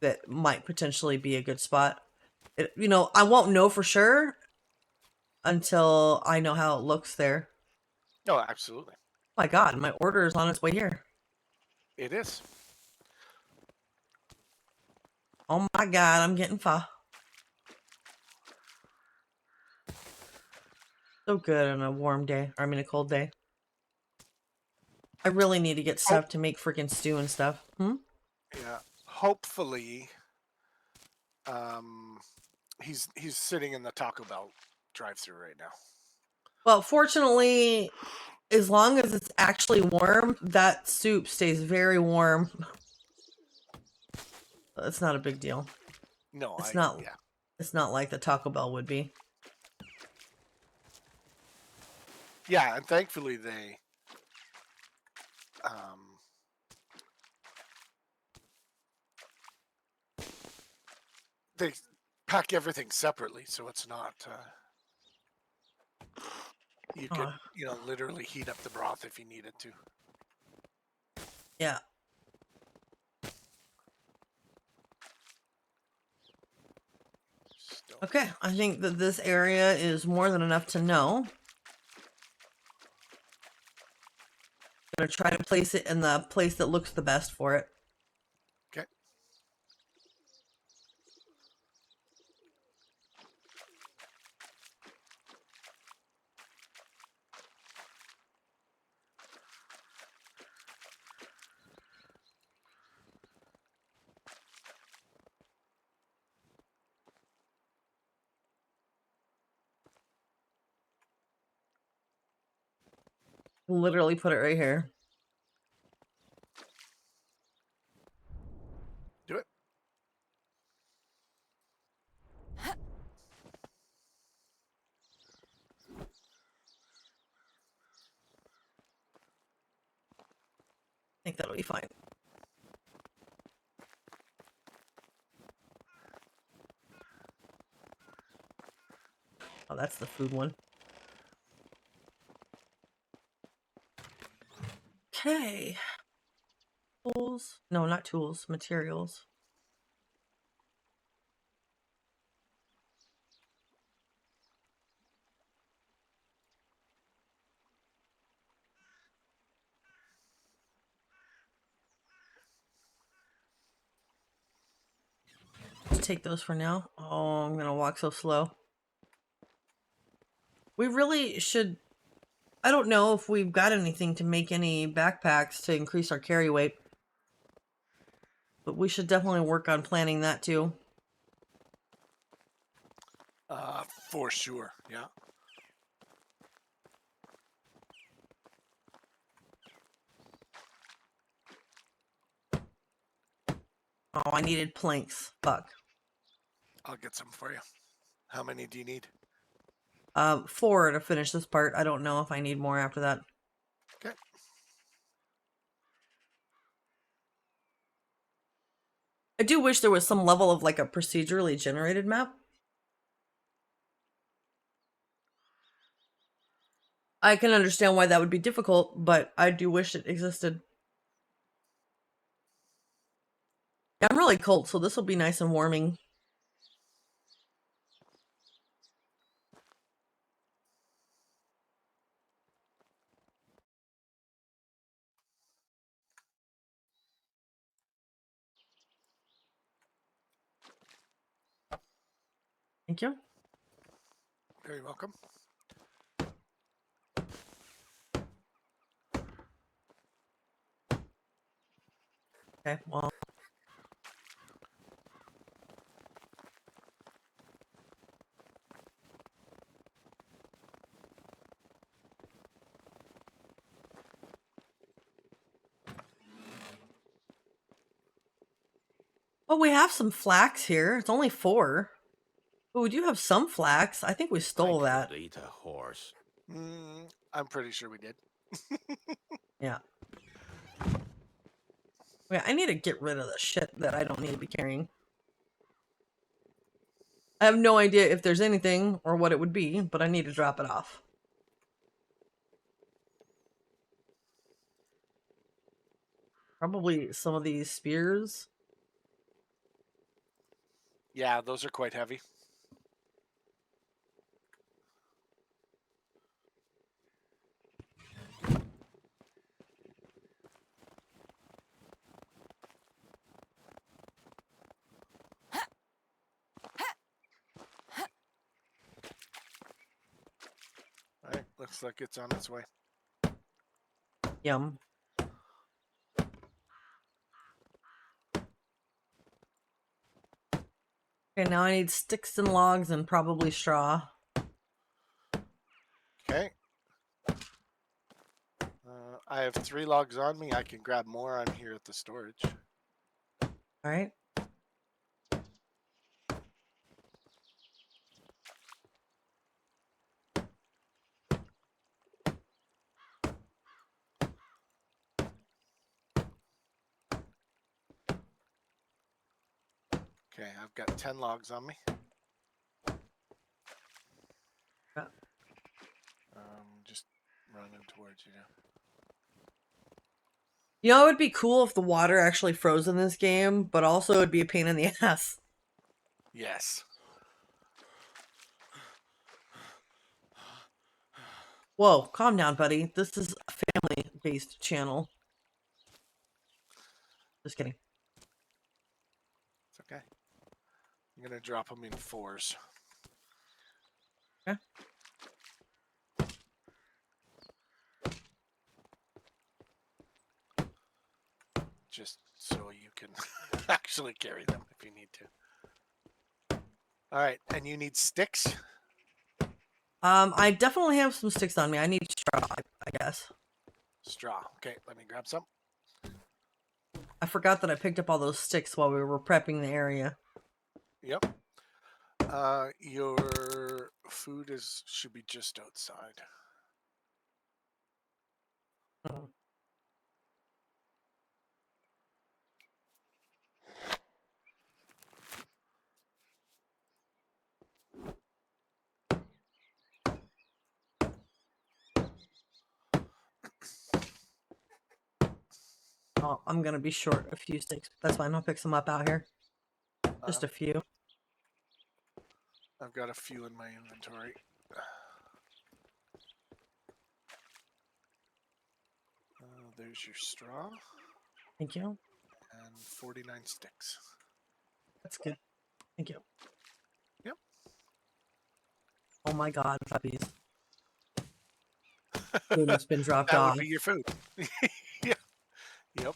That might potentially be a good spot. You know, I won't know for sure until I know how it looks there. No, absolutely. My God, my order is on its way here. It is. Oh my God, I'm getting far. So good on a warm day. I mean, a cold day. I really need to get stuff to make freaking stew and stuff. Yeah. Hopefully, he's sitting in the Taco Bell drive-through right now. Well, fortunately, as long as it's actually warm, that soup stays very warm. It's not a big deal. No, It's not. Yeah. It's not like the Taco Bell would be. Yeah, and thankfully they pack everything separately, so it's not. You could, literally heat up the broth if you needed to. Yeah. Okay, I think that this area is more than enough to know. I'm gonna try to place it in the place that looks the best for it. Okay. Literally put it right here. Do it. I think that'll be fine. Oh, that's the food one. Okay. Tools. No, not tools. Materials. Let's take those for now. Oh, I'm gonna walk so slow. We really should... I don't know if we've got anything to make any backpacks to increase our carry weight. But we should definitely work on planning that too. For sure. Yeah. Oh, I needed planks. Fuck. I'll get some for you. How many do you need? 4 to finish this part. I don't know if I need more after that. Okay. I do wish there was some level of like a procedurally generated map. I can understand why that would be difficult, but I do wish it existed. I'm really cold, so this will be nice and warming. Thank you. Very welcome. Okay, well. Oh, we have some flax here. It's only 4. But we do have some flax. I think we stole that. Eat a horse. I'm pretty sure we did. Yeah. Yeah, I need to get rid of the shit that I don't need to be carrying. I have no idea if there's anything or what it would be, but I need to drop it off. Probably some of these spears. Yeah, those are quite heavy. All right, looks like it's on its way. Yum. Okay, now I need sticks and logs and probably straw. Okay. I have 3 logs on me. I can grab more. I'm here at the storage. All right. Okay, I've got 10 logs on me. Yeah. Just running towards you now. You know, it would be cool if the water actually froze in this game, but also it'd be a pain in the ass. Yes. Whoa, calm down, buddy. This is a family-based channel. Just kidding. It's okay. I'm going to drop them in 4s. Okay. Just so you can actually carry them if you need to. All right, and you need sticks? I definitely have some sticks on me. I need straw, I guess. Straw. Okay, let me grab some. I forgot that I picked up all those sticks while we were prepping the area. Yep. Your food should be just outside. Oh. Oh, I'm gonna be short a few sticks. That's fine. I'll pick some up out here. Just a few. I've got a few in my inventory. There's your straw. Thank you. And 49 sticks. That's good. Thank you. Yep. Oh my god, puppies. Food has been dropped That off. would be your food. Yeah. Yep.